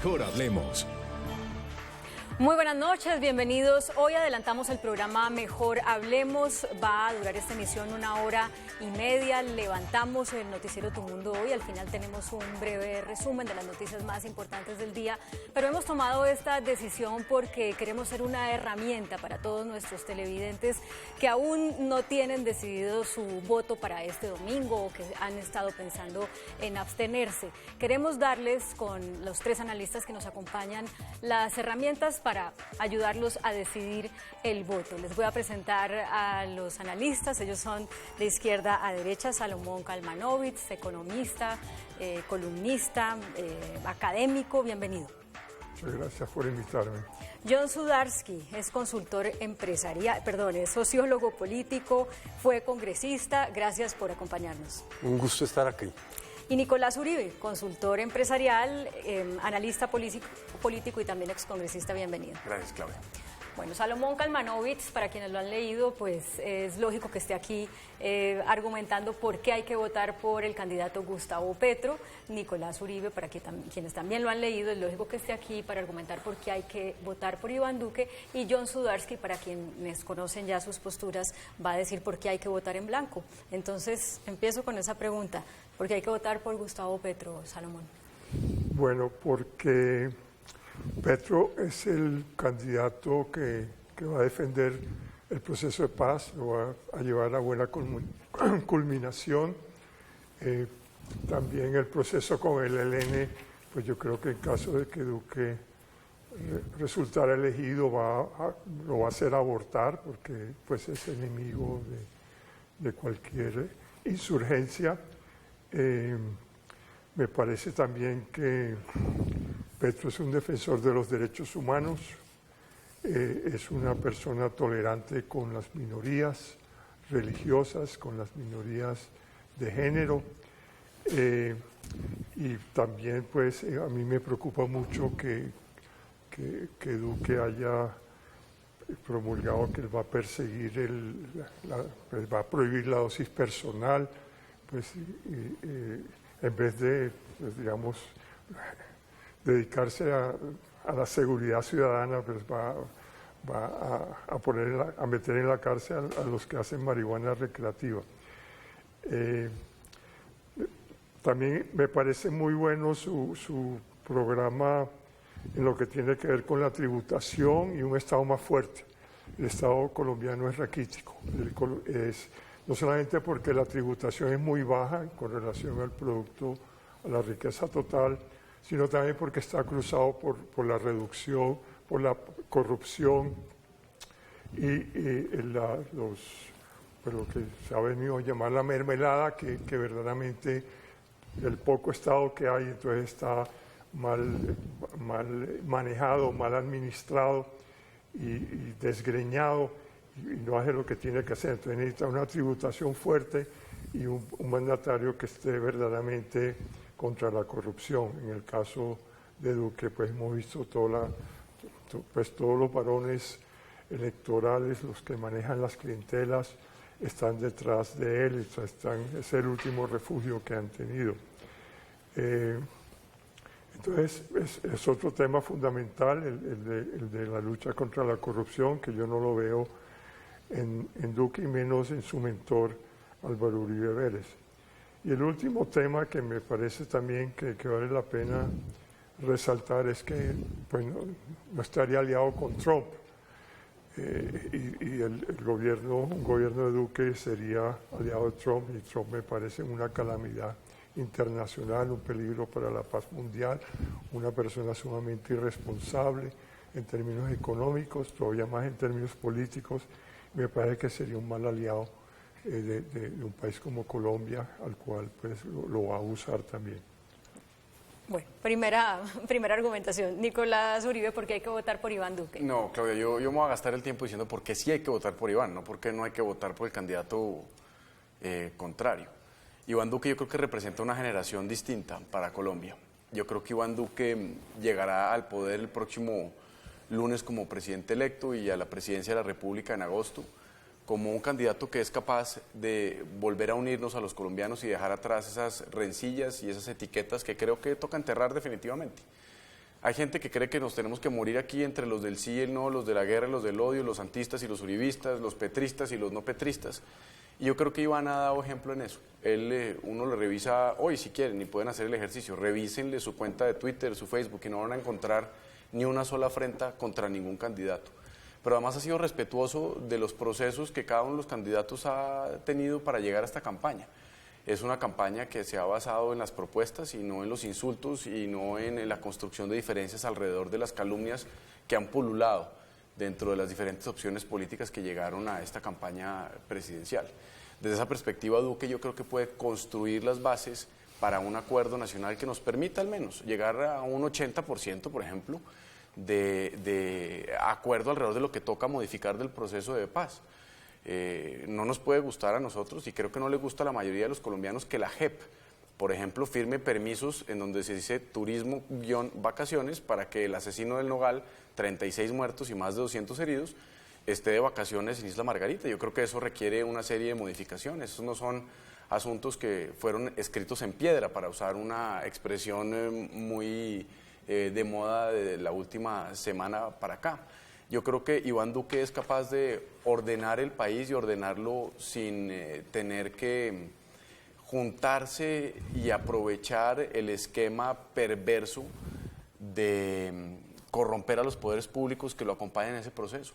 Mejor Hablemos. Muy buenas noches, bienvenidos. Hoy adelantamos el programa Mejor Hablemos. Va a durar esta emisión 1 hora y media. Levantamos el noticiero Tu Mundo Hoy. Al final tenemos un breve resumen de las noticias más importantes del día. Pero hemos tomado esta decisión porque queremos ser una herramienta para todos nuestros televidentes que aún no tienen decidido su voto para este domingo o que han estado pensando en abstenerse. Queremos darles, con los tres analistas que nos acompañan, las herramientas para ayudarlos a decidir el voto. Les voy a presentar a los analistas. Ellos son de izquierda a derecha: Salomón Kalmanovitz, economista, columnista, académico. Bienvenido. Muchas gracias por invitarme. John Sudarsky es consultor empresarial, es sociólogo político, fue congresista. Gracias por acompañarnos. Un gusto estar aquí. Y Nicolás Uribe, consultor empresarial, analista político y también excongresista. Bienvenido. Gracias, Claudia. Bueno, Salomón Kalmanovitz, para quienes lo han leído, pues es lógico que esté aquí argumentando por qué hay que votar por el candidato Gustavo Petro. Nicolás Uribe, para quienes también lo han leído, es lógico que esté aquí para argumentar por qué hay que votar por Iván Duque. Y John Sudarsky, para quienes conocen ya sus posturas, va a decir por qué hay que votar en blanco. Entonces, empiezo con esa pregunta. ¿Por qué hay que votar por Gustavo Petro, Salomón? Bueno, porque Petro es el candidato que va a defender el proceso de paz, lo va a llevar a buena culminación. También el proceso con el ELN, pues yo creo que en caso de que Duque resultara elegido lo va a hacer abortar, porque pues es enemigo de cualquier insurgencia. Me parece también que Petro es un defensor de los derechos humanos, es una persona tolerante con las minorías religiosas, con las minorías de género, y también pues a mí me preocupa mucho que Duque haya promulgado que él va a perseguir, pues va a prohibir la dosis personal, pues en vez de, pues, digamos, dedicarse a la seguridad ciudadana, pues va a meter en la cárcel a los que hacen marihuana recreativa. También me parece muy bueno su programa en lo que tiene que ver con la tributación y un Estado más fuerte. El Estado colombiano es raquítico, no solamente porque la tributación es muy baja con relación al producto, a la riqueza total, sino también porque está cruzado por la reducción, por la corrupción lo que se ha venido a llamar la mermelada, que verdaderamente el poco Estado que hay entonces está mal manejado, mal administrado y desgreñado, y no hace lo que tiene que hacer. Entonces necesita una tributación fuerte y un mandatario que esté verdaderamente contra la corrupción. En el caso de Duque, pues hemos visto todos los varones electorales, los que manejan las clientelas, están detrás de él, es el último refugio que han tenido. Entonces es otro tema fundamental, el de la lucha contra la corrupción, que yo no lo veo en Duque y menos en su mentor Álvaro Uribe Vélez. Y el último tema que me parece también que vale la pena resaltar es que pues, no estaría aliado con Trump, y un gobierno de Duque sería aliado de Trump, y Trump me parece una calamidad internacional, un peligro para la paz mundial, una persona sumamente irresponsable en términos económicos, todavía más en términos políticos. Me parece que sería un mal aliado de un país como Colombia, al cual pues lo va a usar también. Bueno, primera argumentación. Nicolás Uribe, ¿por qué hay que votar por Iván Duque? No, Claudia, yo me voy a gastar el tiempo diciendo por qué sí hay que votar por Iván, no porque no hay que votar por el candidato contrario. Iván Duque yo creo que representa una generación distinta para Colombia. Yo creo que Iván Duque llegará al poder el próximo lunes como presidente electo y a la presidencia de la República en agosto, como un candidato que es capaz de volver a unirnos a los colombianos y dejar atrás esas rencillas y esas etiquetas que creo que toca enterrar definitivamente. Hay gente que cree que nos tenemos que morir aquí entre los del sí y el no, los de la guerra y los del odio, los santistas y los uribistas, los petristas y los no petristas. Y yo creo que Iván ha dado ejemplo en eso. Uno le revisa hoy si quieren y pueden hacer el ejercicio. Revísenle su cuenta de Twitter, su Facebook y no van a encontrar ni una sola afrenta contra ningún candidato. Pero además ha sido respetuoso de los procesos que cada uno de los candidatos ha tenido para llegar a esta campaña. Es una campaña que se ha basado en las propuestas y no en los insultos y no en la construcción de diferencias alrededor de las calumnias que han pululado dentro de las diferentes opciones políticas que llegaron a esta campaña presidencial. Desde esa perspectiva, Duque yo creo que puede construir las bases para un acuerdo nacional que nos permita al menos llegar a un 80%, por ejemplo, de acuerdo alrededor de lo que toca modificar del proceso de paz. No nos puede gustar a nosotros y creo que no le gusta a la mayoría de los colombianos que la JEP, por ejemplo, firme permisos en donde se dice turismo-vacaciones para que el asesino del Nogal, 36 muertos y más de 200 heridos, esté de vacaciones en Isla Margarita. Yo creo que eso requiere una serie de modificaciones. Esos no son asuntos que fueron escritos en piedra, para usar una expresión muy de moda de la última semana para acá. Yo creo que Iván Duque es capaz de ordenar el país y ordenarlo sin tener que juntarse y aprovechar el esquema perverso de corromper a los poderes públicos que lo acompañan en ese proceso.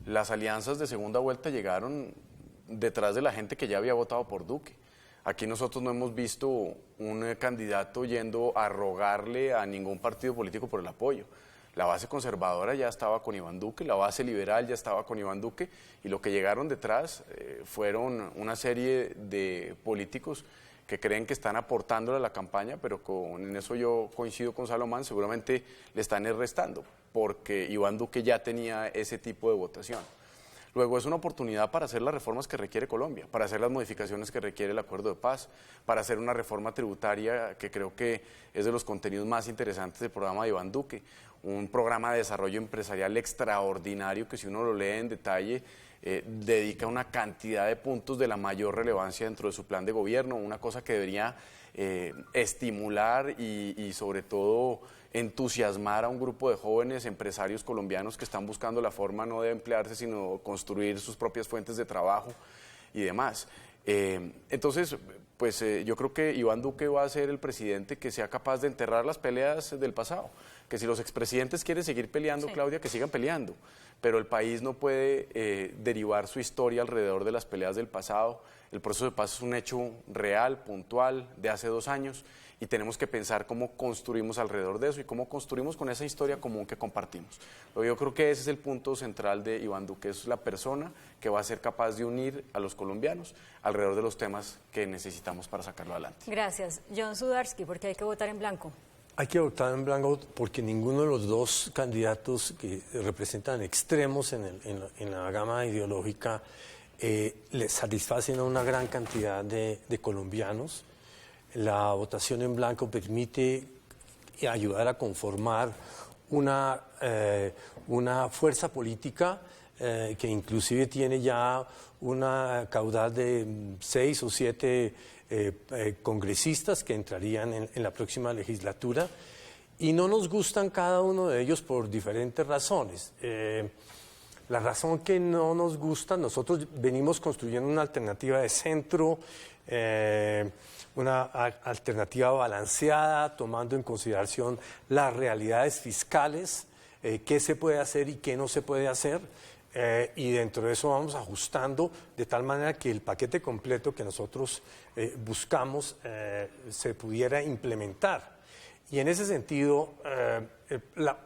Las alianzas de segunda vuelta llegaron detrás de la gente que ya había votado por Duque. Aquí nosotros no hemos visto un candidato yendo a rogarle a ningún partido político por el apoyo. La base conservadora ya estaba con Iván Duque, la base liberal ya estaba con Iván Duque, y lo que llegaron detrás fueron una serie de políticos que creen que están aportándole a la campaña, pero en eso yo coincido con Salomón, seguramente le están restando, porque Iván Duque ya tenía ese tipo de votación. Luego es una oportunidad para hacer las reformas que requiere Colombia, para hacer las modificaciones que requiere el acuerdo de paz, para hacer una reforma tributaria que creo que es de los contenidos más interesantes del programa de Iván Duque, un programa de desarrollo empresarial extraordinario que si uno lo lee en detalle dedica una cantidad de puntos de la mayor relevancia dentro de su plan de gobierno, una cosa que debería estimular y sobre todo entusiasmar a un grupo de jóvenes empresarios colombianos que están buscando la forma no de emplearse, sino construir sus propias fuentes de trabajo y demás. Entonces, pues yo creo que Iván Duque va a ser el presidente que sea capaz de enterrar las peleas del pasado, que si los expresidentes quieren seguir peleando, sí, Claudia, que sigan peleando, pero el país no puede derivar su historia alrededor de las peleas del pasado. El proceso de paz es un hecho real, puntual, de hace 2 años, y tenemos que pensar cómo construimos alrededor de eso y cómo construimos con esa historia común que compartimos. Yo creo que ese es el punto central de Iván Duque, es la persona que va a ser capaz de unir a los colombianos alrededor de los temas que necesitamos para sacarlo adelante. Gracias. John Sudarsky, ¿por qué hay que votar en blanco? Hay que votar en blanco porque ninguno de los dos candidatos que representan extremos en la gama ideológica le satisfacen a una gran cantidad de colombianos. La votación en blanco permite ayudar a conformar una fuerza política que inclusive tiene ya una caudal de 6 o 7 congresistas que entrarían en la próxima legislatura, y no nos gustan cada uno de ellos por diferentes razones. La razón que no nos gusta, nosotros venimos construyendo una alternativa de centro, una alternativa balanceada, tomando en consideración las realidades fiscales, qué se puede hacer y qué no se puede hacer, y dentro de eso vamos ajustando de tal manera que el paquete completo que nosotros buscamos se pudiera implementar. Y en ese sentido,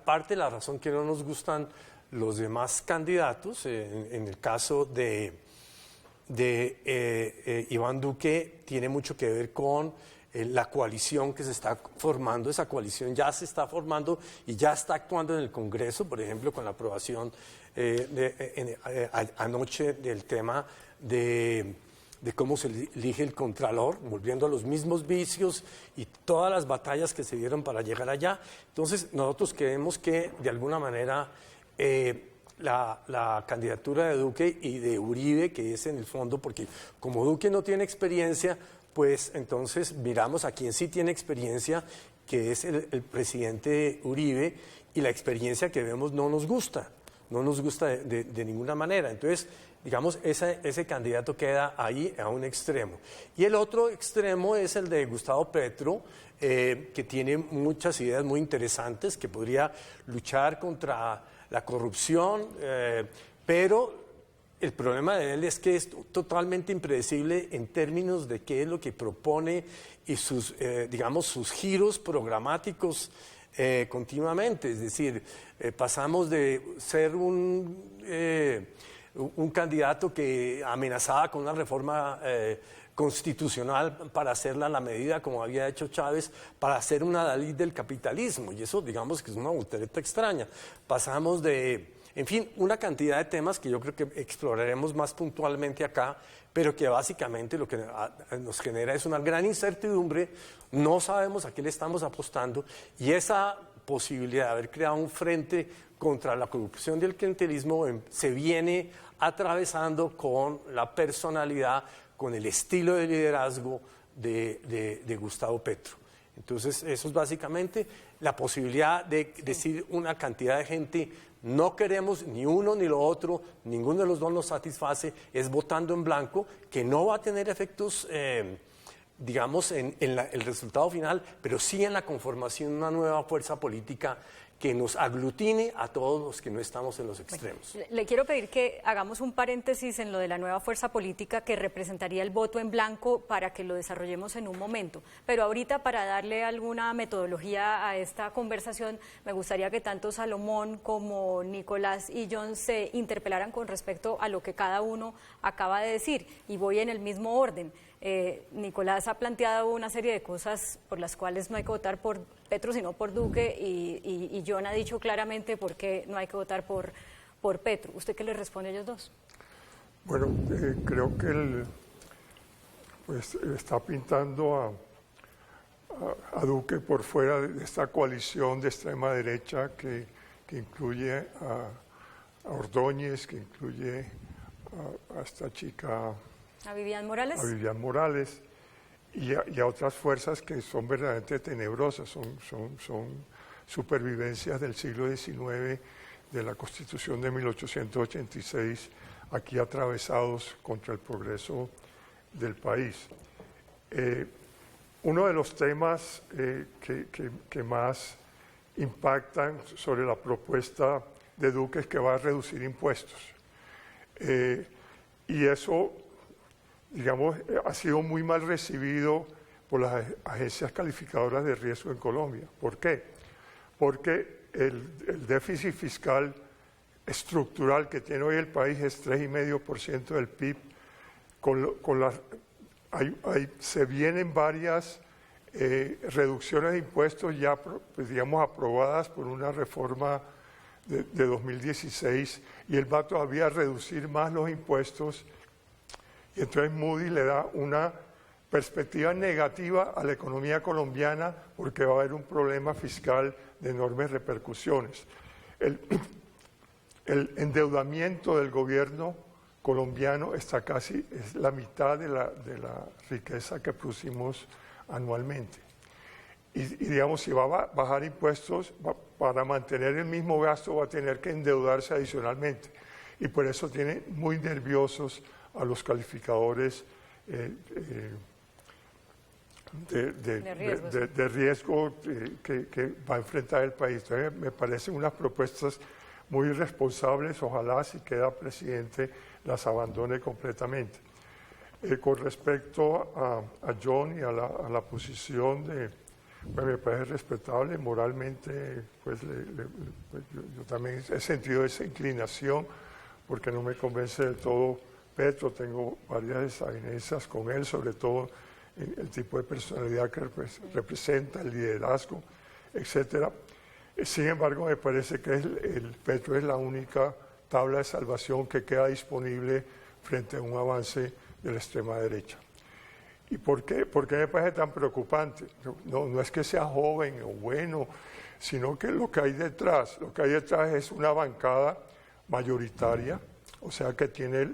parte de la razón que no nos gustan los demás candidatos, en el caso de Iván Duque, tiene mucho que ver con la coalición que se está formando. Esa coalición ya se está formando y ya está actuando en el Congreso, por ejemplo, con la aprobación anoche del tema de cómo se elige el Contralor, volviendo a los mismos vicios y todas las batallas que se dieron para llegar allá. Entonces, nosotros creemos que, de alguna manera, la candidatura de Duque y de Uribe, que es en el fondo, porque como Duque no tiene experiencia, pues entonces miramos a quien sí tiene experiencia, que es el presidente Uribe, y la experiencia que vemos no nos gusta de ninguna manera. Entonces, digamos, ese candidato queda ahí a un extremo. Y el otro extremo es el de Gustavo Petro, que tiene muchas ideas muy interesantes, que podría luchar contra la corrupción, pero el problema de él es que es totalmente impredecible en términos de qué es lo que propone y sus, digamos, sus giros programáticos continuamente. Es decir, pasamos de ser un candidato que amenazaba con una reforma constitucional para hacerla a la medida como había hecho Chávez, para hacer una Dalí del capitalismo, y eso digamos que es una voltereta extraña. Pasamos de, en fin, una cantidad de temas que yo creo que exploraremos más puntualmente acá, pero que básicamente lo que nos genera es una gran incertidumbre, no sabemos a qué le estamos apostando, y esa posibilidad de haber creado un frente contra la corrupción y el clientelismo se viene atravesando con la personalidad, con el estilo de liderazgo de Gustavo Petro. Entonces, eso es básicamente la posibilidad de decir una cantidad de gente, no queremos ni uno ni lo otro, ninguno de los dos nos satisface, es votando en blanco, que no va a tener efectos, digamos, en el resultado final, pero sí en la conformación de una nueva fuerza política que nos aglutine a todos los que no estamos en los extremos. Bueno, le quiero pedir que hagamos un paréntesis en lo de la nueva fuerza política que representaría el voto en blanco para que lo desarrollemos en un momento. Pero ahorita, para darle alguna metodología a esta conversación, me gustaría que tanto Salomón como Nicolás y John se interpelaran con respecto a lo que cada uno acaba de decir, y voy en el mismo orden. Nicolás ha planteado una serie de cosas por las cuales no hay que votar por Petro sino por Duque, y John ha dicho claramente por qué no hay que votar por Petro. ¿Usted qué le responde a ellos dos? Bueno, creo que él pues, está pintando a Duque por fuera de esta coalición de extrema derecha que incluye a Ordóñez, que incluye a esta chica... ¿A Vivian Morales? A Vivian Morales y a otras fuerzas que son verdaderamente tenebrosas, son supervivencias del siglo XIX, de la Constitución de 1886, aquí atravesados contra el progreso del país. Uno de los temas que más impactan sobre la propuesta de Duque es que va a reducir impuestos. Y eso, digamos, ha sido muy mal recibido por las agencias calificadoras de riesgo en Colombia. ¿Por qué? Porque el déficit fiscal estructural que tiene hoy el país es 3,5% del PIB. Se vienen varias reducciones de impuestos ya, pues, digamos, aprobadas por una reforma de 2016, y él va todavía a reducir más los impuestos. Y entonces Moody le da una perspectiva negativa a la economía colombiana porque va a haber un problema fiscal de enormes repercusiones. El endeudamiento del gobierno colombiano está casi, es la mitad de la riqueza que producimos anualmente. Y digamos, si va a bajar impuestos, para mantener el mismo gasto va a tener que endeudarse adicionalmente. Y por eso tiene muy nerviosos a los calificadores de riesgo que va a enfrentar el país. Entonces, me parecen unas propuestas muy irresponsables. Ojalá, si queda presidente, las abandone completamente. Con respecto a John y a la posición pues me parece respetable moralmente, pues, yo también he sentido esa inclinación porque no me convence del todo Petro. Tengo varias desavenencias con él, sobre todo el tipo de personalidad que representa, el liderazgo, etcétera. Sin embargo, me parece que Petro es la única tabla de salvación que queda disponible frente a un avance de la extrema derecha. ¿Y por qué me parece tan preocupante? No es que sea joven o bueno, sino que lo que hay detrás es una bancada mayoritaria, o sea que tiene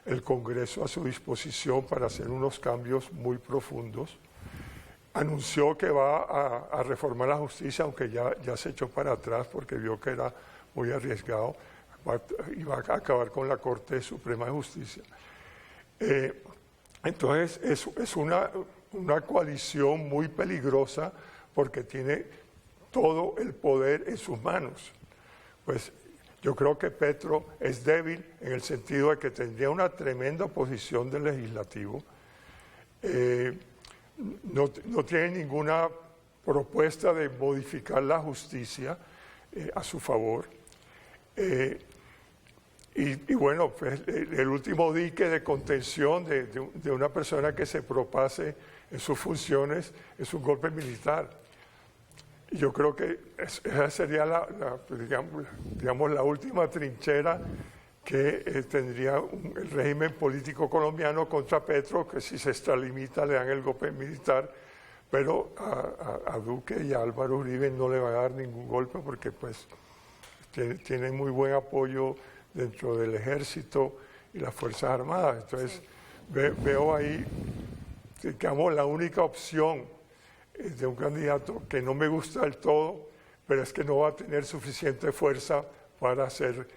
el Congreso a su disposición para hacer unos cambios muy profundos. anunció que va a reformar la justicia, aunque ya se echó para atrás porque vio que era muy arriesgado, iba a acabar con la Corte Suprema de Justicia. Entonces es una coalición muy peligrosa porque tiene todo el poder en sus manos. Pues yo creo que Petro es débil en el sentido de que tendría una tremenda oposición del legislativo. No tiene ninguna propuesta de modificar la justicia a su favor. Y bueno, pues el último dique de contención de una persona que se propase en sus funciones es un golpe militar. Y yo creo que esa sería digamos, la última trinchera que tendría el régimen político colombiano contra Petro, que si se extralimita le dan el golpe militar, pero a Duque y a Álvaro Uribe no le va a dar ningún golpe porque pues tiene muy buen apoyo dentro del ejército y las Fuerzas Armadas. Entonces veo ahí, digamos, la única opción de un candidato que no me gusta del todo, pero es que no va a tener suficiente fuerza para hacer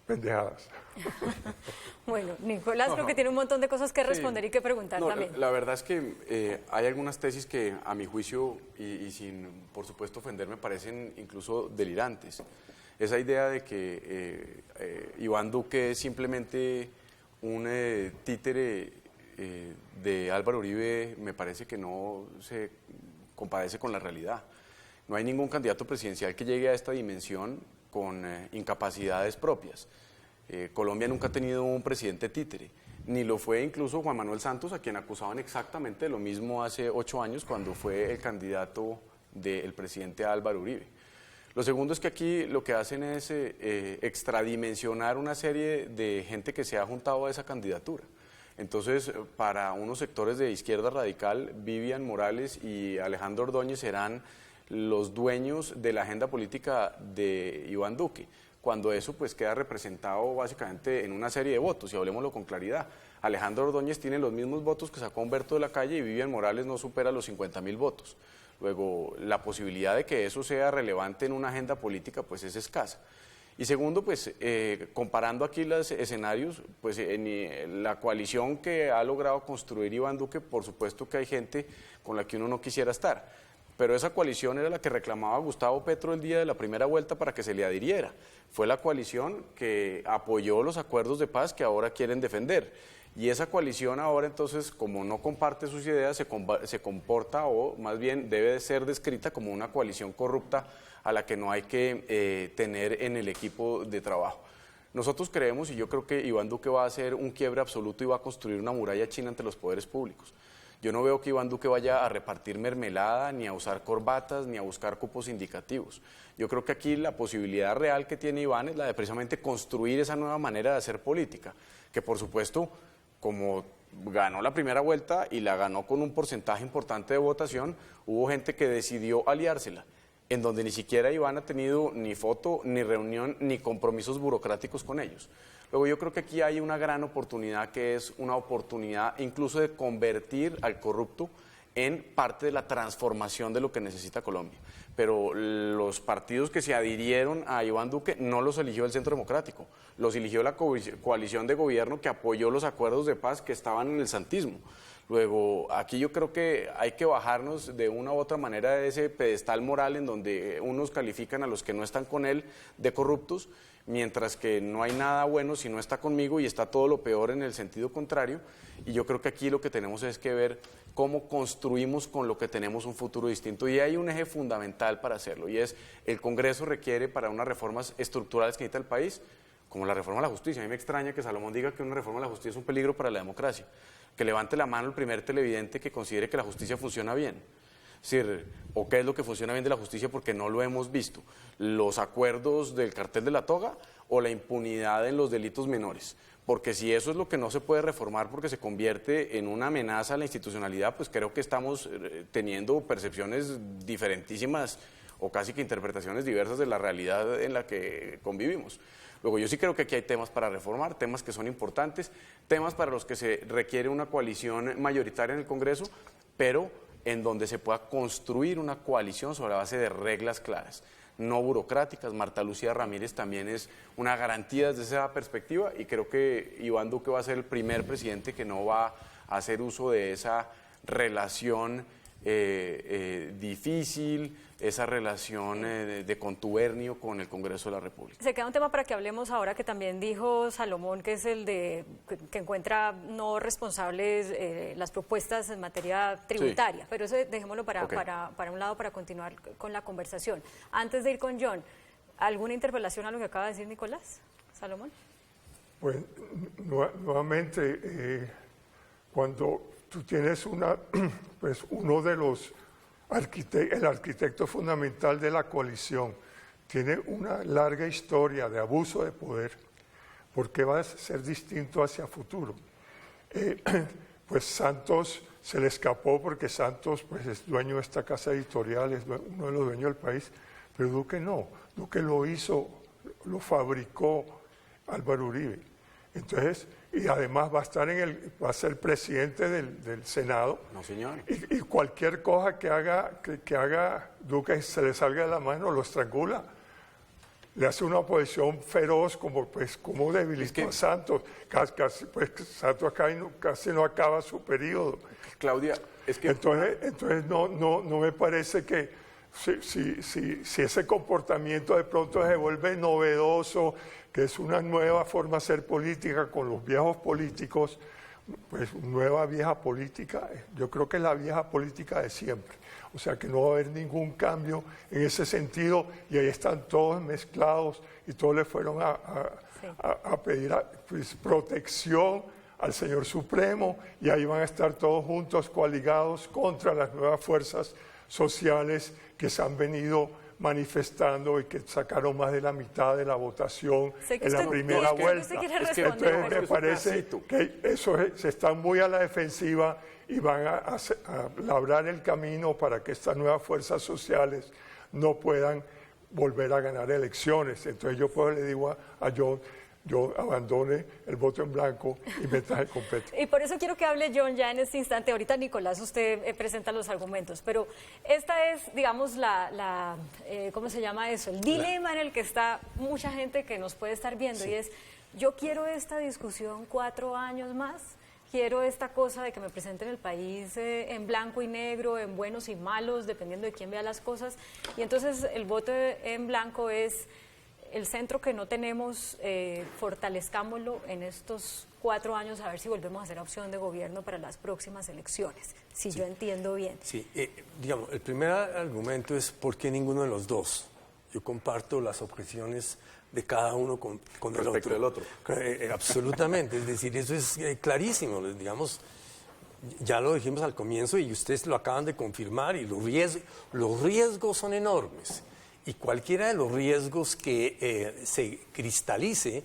pendejadas. Bueno, Nicolás creo que tiene un montón de cosas que responder y que preguntar también. La verdad es que hay algunas tesis que a mi juicio, y sin por supuesto ofender, me parecen incluso delirantes. Esa idea de que Iván Duque es simplemente un títere de Álvaro Uribe me parece que no se compadece con la realidad. No hay ningún candidato presidencial que llegue a esta dimensión con incapacidades propias. Colombia nunca ha tenido un presidente títere, ni lo fue incluso Juan Manuel Santos, a quien acusaban exactamente de lo mismo hace 8 años cuando fue el candidato del presidente Álvaro Uribe. Lo segundo es que aquí lo que hacen es extradimensionar una serie de gente que se ha juntado a esa candidatura. Entonces, para unos sectores de izquierda radical, Vivian Morales y Alejandro Ordóñez serán los dueños de la agenda política de Iván Duque, cuando eso pues queda representado básicamente en una serie de votos, y hablemoslo con claridad. Alejandro Ordóñez tiene los mismos votos que sacó Humberto de la Calle y Vivian Morales no supera los 50.000 votos. Luego, la posibilidad de que eso sea relevante en una agenda política pues es escasa. Y segundo, pues comparando aquí los escenarios, pues en la coalición que ha logrado construir Iván Duque, por supuesto que hay gente con la que uno no quisiera estar, pero esa coalición era la que reclamaba Gustavo Petro el día de la primera vuelta para que se le adhiriera. Fue la coalición que apoyó los acuerdos de paz que ahora quieren defender. Y esa coalición ahora entonces, como no comparte sus ideas, se comporta, o más bien debe de ser descrita como una coalición corrupta a la que no hay que tener en el equipo de trabajo. Nosotros creemos, y yo creo que Iván Duque va a hacer un quiebre absoluto y va a construir una muralla china ante los poderes públicos. Yo no veo que Iván Duque vaya a repartir mermelada, ni a usar corbatas, ni a buscar cupos indicativos. Yo creo que aquí la posibilidad real que tiene Iván es la de precisamente construir esa nueva manera de hacer política, que por supuesto, como ganó la primera vuelta y la ganó con un porcentaje importante de votación, hubo gente que decidió aliársela, en donde ni siquiera Iván ha tenido ni foto, ni reunión, ni compromisos burocráticos con ellos. Luego yo creo que aquí hay una gran oportunidad, que es una oportunidad incluso de convertir al corrupto en parte de la transformación de lo que necesita Colombia. Pero los partidos que se adhirieron a Iván Duque no los eligió el Centro Democrático, los eligió la coalición de gobierno que apoyó los acuerdos de paz que estaban en el santismo. Luego, aquí yo creo que hay que bajarnos de una u otra manera de ese pedestal moral en donde unos califican a los que no están con él de corruptos, mientras que no hay nada bueno si no está conmigo y está todo lo peor en el sentido contrario. Y yo creo que aquí lo que tenemos es que ver cómo construimos con lo que tenemos un futuro distinto. Y hay un eje fundamental para hacerlo, y es el Congreso requiere para unas reformas estructurales que necesita el país, como la reforma a la justicia. A mí me extraña que Salomón diga que una reforma a la justicia es un peligro para la democracia. Que levante la mano el primer televidente que considere que la justicia funciona bien. Es decir, ¿o qué es lo que funciona bien de la justicia? Porque no lo hemos visto. ¿Los acuerdos del cartel de la toga o la impunidad en los delitos menores? Porque si eso es lo que no se puede reformar porque se convierte en una amenaza a la institucionalidad, pues creo que estamos teniendo percepciones diferentísimas o casi que interpretaciones diversas de la realidad en la que convivimos. Luego, yo sí creo que aquí hay temas para reformar, temas que son importantes, temas para los que se requiere una coalición mayoritaria en el Congreso, pero en donde se pueda construir una coalición sobre la base de reglas claras, no burocráticas. Marta Lucía Ramírez también es una garantía desde esa perspectiva y creo que Iván Duque va a ser el primer presidente que no va a hacer uso de esa relación difícil, esa relación de contubernio con el Congreso de la República. Se queda un tema para que hablemos ahora que también dijo Salomón, que es el de que encuentra no responsables las propuestas en materia tributaria, sí. Pero eso dejémoslo para un lado para continuar con la conversación. Antes de ir con John, ¿alguna interpelación a lo que acaba de decir Nicolás? Salomón. Pues nuevamente, cuando tú tienes pues uno de los el arquitecto fundamental de la coalición tiene una larga historia de abuso de poder, ¿por qué va a ser distinto hacia futuro? Pues Santos se le escapó porque Santos pues, es dueño de esta casa editorial, es uno de los dueños del país, pero Duque no, Duque lo hizo, lo fabricó Álvaro Uribe. Entonces, y además va a ser presidente del Senado. No, señor. Y cualquier cosa que haga Duque se le salga de la mano, lo estrangula. Le hace una oposición feroz, como debilitó a Santos. Santos casi no acaba su periodo. Claudia, es que... Entonces no me parece que si ese comportamiento de pronto se vuelve novedoso, que es una nueva forma de hacer política con los viejos políticos, pues nueva vieja política, yo creo que es la vieja política de siempre. O sea que no va a haber ningún cambio en ese sentido y ahí están todos mezclados y todos le fueron a pedir pues, protección al Señor Supremo y ahí van a estar todos juntos coaligados contra las nuevas fuerzas sociales que se han venido manifestando y que sacaron más de la mitad de la votación en la primera vuelta. Entonces me parece que eso se están muy a la defensiva y van a labrar el camino para que estas nuevas fuerzas sociales no puedan volver a ganar elecciones. Entonces yo le digo a John, yo abandone el voto en blanco y metas el completo. Y por eso quiero que hable John ya en este instante. Ahorita, Nicolás, usted presenta los argumentos, pero esta es, digamos, ¿cómo se llama eso? El dilema en el que está mucha gente que nos puede estar viendo, sí. Y es, yo quiero esta discusión 4 años más, quiero esta cosa de que me presenten el país en blanco y negro, en buenos y malos, dependiendo de quién vea las cosas, y entonces el voto en blanco es... el centro que no tenemos, fortalezcámoslo en estos 4 años a ver si volvemos a hacer opción de gobierno para las próximas elecciones, si yo entiendo bien. Sí, digamos, el primer argumento es ¿por qué ninguno de los dos? Yo comparto las objeciones de cada uno con el otro. Del otro. Absolutamente, es decir, eso es clarísimo, digamos, ya lo dijimos al comienzo y ustedes lo acaban de confirmar y los riesgos son enormes. Y cualquiera de los riesgos que se cristalice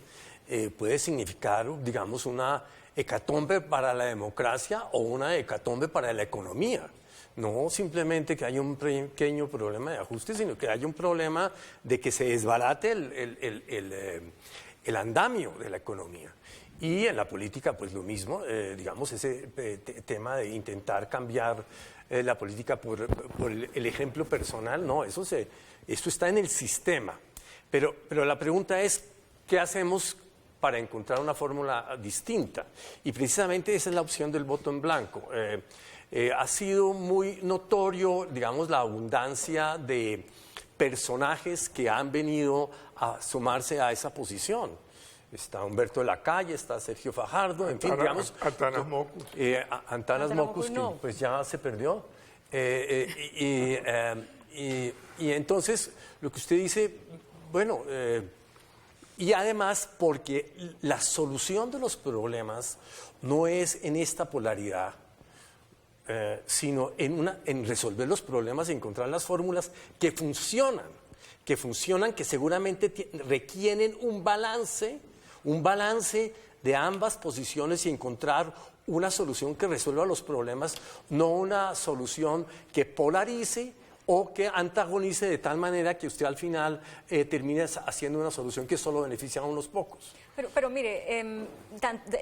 puede significar, digamos, una hecatombe para la democracia o una hecatombe para la economía. No simplemente que haya un pequeño problema de ajuste, sino que haya un problema de que se desbarate el andamio de la economía. Y en la política, pues lo mismo, digamos, ese tema de intentar cambiar la política por el ejemplo personal, no, esto está en el sistema. Pero la pregunta es, ¿qué hacemos para encontrar una fórmula distinta? Y precisamente esa es la opción del voto en blanco. Ha sido muy notorio, digamos, la abundancia de personajes que han venido a sumarse a esa posición. Está Humberto de la Calle, está Sergio Fajardo, en fin, digamos... Antanas Mockus. Antanas Mockus, que pues ya se perdió. Y entonces, lo que usted dice, bueno, y además porque la solución de los problemas no es en esta polaridad, sino en resolver los problemas y encontrar las fórmulas que funcionan, que seguramente requieren un balance de ambas posiciones y encontrar una solución que resuelva los problemas, no una solución que polarice o que antagonice de tal manera que usted al final termine haciendo una solución que solo beneficia a unos pocos. Pero mire,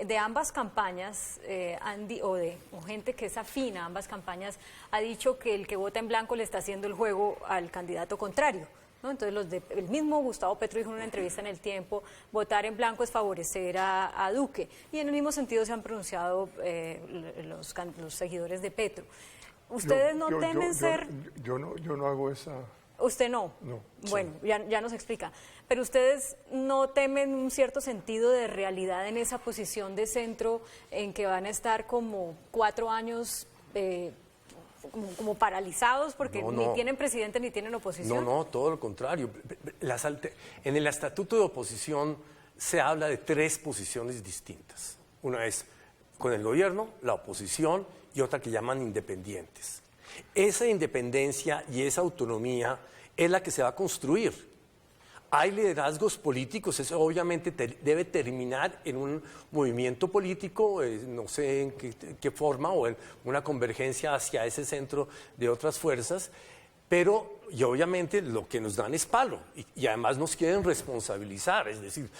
de ambas campañas, Andy, o gente que es afín a ambas campañas, ha dicho que el que vota en blanco le está haciendo el juego al candidato contrario, ¿no? Entonces, el mismo Gustavo Petro dijo en una entrevista en El Tiempo, votar en blanco es favorecer a Duque. Y en el mismo sentido se han pronunciado los seguidores de Petro. ¿Ustedes no temen ser...? Yo no hago esa... ¿Usted no? No. Bueno, ya nos explica. Pero ¿ustedes no temen un cierto sentido de realidad en esa posición de centro en que van a estar como 4 años como paralizados porque ni tienen presidente ni tienen oposición? No, todo lo contrario. En el estatuto de oposición se habla de 3 posiciones distintas. Una es con el gobierno, la oposición y otra que llaman independientes. Esa independencia y esa autonomía es la que se va a construir. Hay liderazgos políticos, eso obviamente debe terminar en un movimiento político, no sé en qué forma, o en una convergencia hacia ese centro de otras fuerzas, pero y obviamente lo que nos dan es palo y además nos quieren responsabilizar, es decir,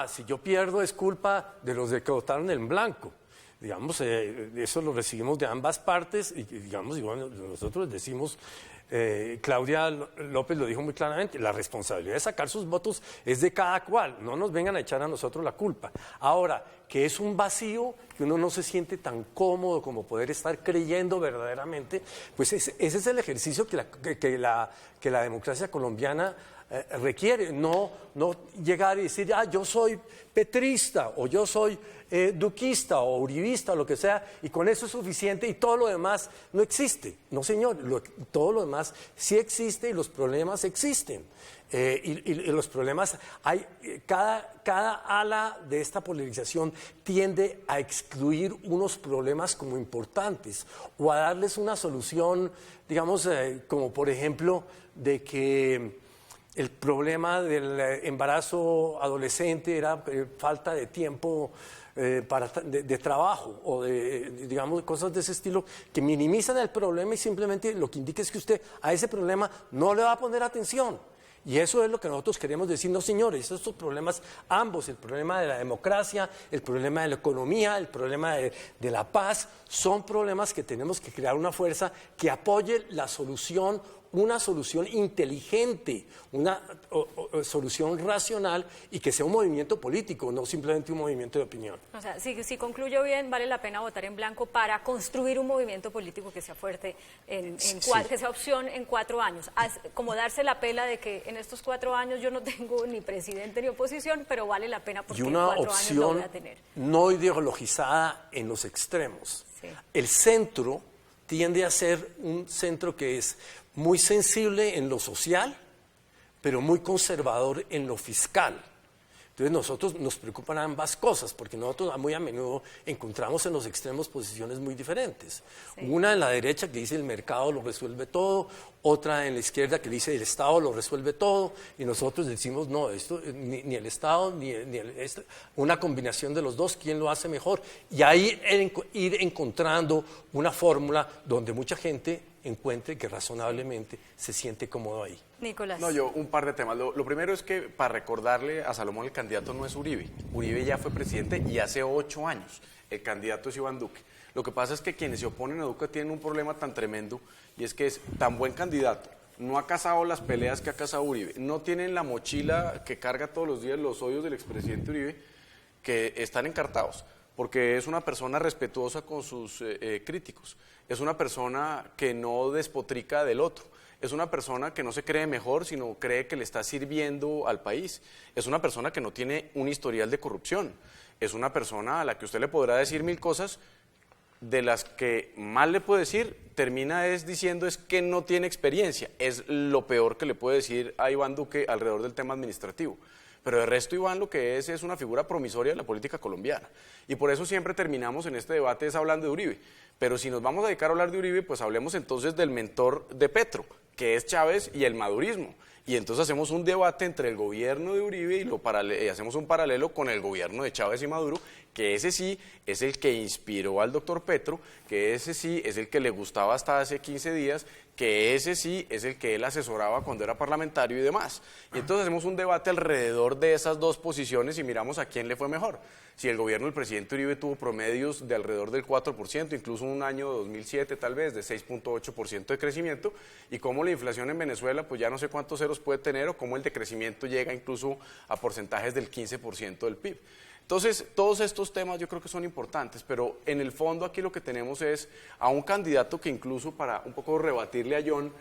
si yo pierdo es culpa de los que votaron en blanco. Digamos, eso lo recibimos de ambas partes y digamos, igual nosotros decimos, Claudia López lo dijo muy claramente, la responsabilidad de sacar sus votos es de cada cual, no nos vengan a echar a nosotros la culpa. Ahora, que es un vacío, que uno no se siente tan cómodo como poder estar creyendo verdaderamente, pues ese es el ejercicio que la democracia colombiana requiere, no llegar y decir, yo soy petrista o yo soy duquista o uribista o lo que sea, y con eso es suficiente y todo lo demás no existe. No, señor, todo lo demás sí existe y los problemas existen. Y los problemas hay, cada ala de esta polarización tiende a excluir unos problemas como importantes o a darles una solución, digamos, como por ejemplo de que el problema del embarazo adolescente era falta de tiempo de trabajo o digamos, cosas de ese estilo que minimizan el problema y simplemente lo que indica es que usted a ese problema no le va a poner atención. Y eso es lo que nosotros queremos decir, no señores, estos problemas ambos, el problema de la democracia, el problema de la economía, el problema de la paz, son problemas que tenemos que crear una fuerza que apoye la solución, una solución inteligente, una solución racional y que sea un movimiento político, no simplemente un movimiento de opinión. O sea, si concluyo bien, vale la pena votar en blanco para construir un movimiento político que sea fuerte, que sea opción en 4 años. Como darse la pela de que en estos 4 años yo no tengo ni presidente ni oposición, pero vale la pena porque en 4 años lo voy a tener. No ideologizada en los extremos. Sí. El centro tiende a ser un centro que es muy sensible en lo social, pero muy conservador en lo fiscal. Entonces nosotros nos preocupan ambas cosas, porque nosotros muy a menudo encontramos en los extremos posiciones muy diferentes. Sí. Una en la derecha que dice el mercado lo resuelve todo, otra en la izquierda que dice el Estado lo resuelve todo, y nosotros decimos no, esto ni el Estado, una combinación de los dos, ¿quién lo hace mejor? Y ahí ir encontrando una fórmula donde mucha gente encuentre que razonablemente se siente cómodo ahí. Nicolás. No, yo un par de temas. Lo primero es que para recordarle a Salomón, el candidato no es Uribe. Uribe ya fue presidente y hace 8 años. El candidato es Iván Duque. Lo que pasa es que quienes se oponen a Duque tienen un problema tan tremendo y es que es tan buen candidato. No ha cazado las peleas que ha cazado Uribe. No tienen la mochila que carga todos los días los odios del expresidente Uribe, que están encartados. Porque es una persona respetuosa con sus críticos, es una persona que no despotrica del otro, es una persona que no se cree mejor, sino cree que le está sirviendo al país, es una persona que no tiene un historial de corrupción, es una persona a la que usted le podrá decir 1000 cosas, de las que más le puede decir, termina diciendo es que no tiene experiencia, es lo peor que le puede decir a Iván Duque alrededor del tema administrativo. Pero de resto Iván lo que es una figura promisoria de la política colombiana. Y por eso siempre terminamos en este debate hablando de Uribe. Pero si nos vamos a dedicar a hablar de Uribe, pues hablemos entonces del mentor de Petro, que es Chávez y el madurismo. Y entonces hacemos un debate entre el gobierno de Uribe y hacemos un paralelo con el gobierno de Chávez y Maduro, que ese sí es el que inspiró al doctor Petro, que ese sí es el que le gustaba hasta hace 15 días, que ese sí es el que él asesoraba cuando era parlamentario y demás. Y entonces hacemos un debate alrededor de esas dos posiciones y miramos a quién le fue mejor. Si el gobierno del presidente Uribe tuvo promedios de alrededor del 4%, incluso un año 2007 tal vez de 6.8% de crecimiento, y cómo la inflación en Venezuela pues ya no sé cuántos ceros puede tener, o cómo el decrecimiento llega incluso a porcentajes del 15% del PIB. Entonces, todos estos temas yo creo que son importantes, pero en el fondo aquí lo que tenemos es a un candidato que incluso, para un poco rebatirle a John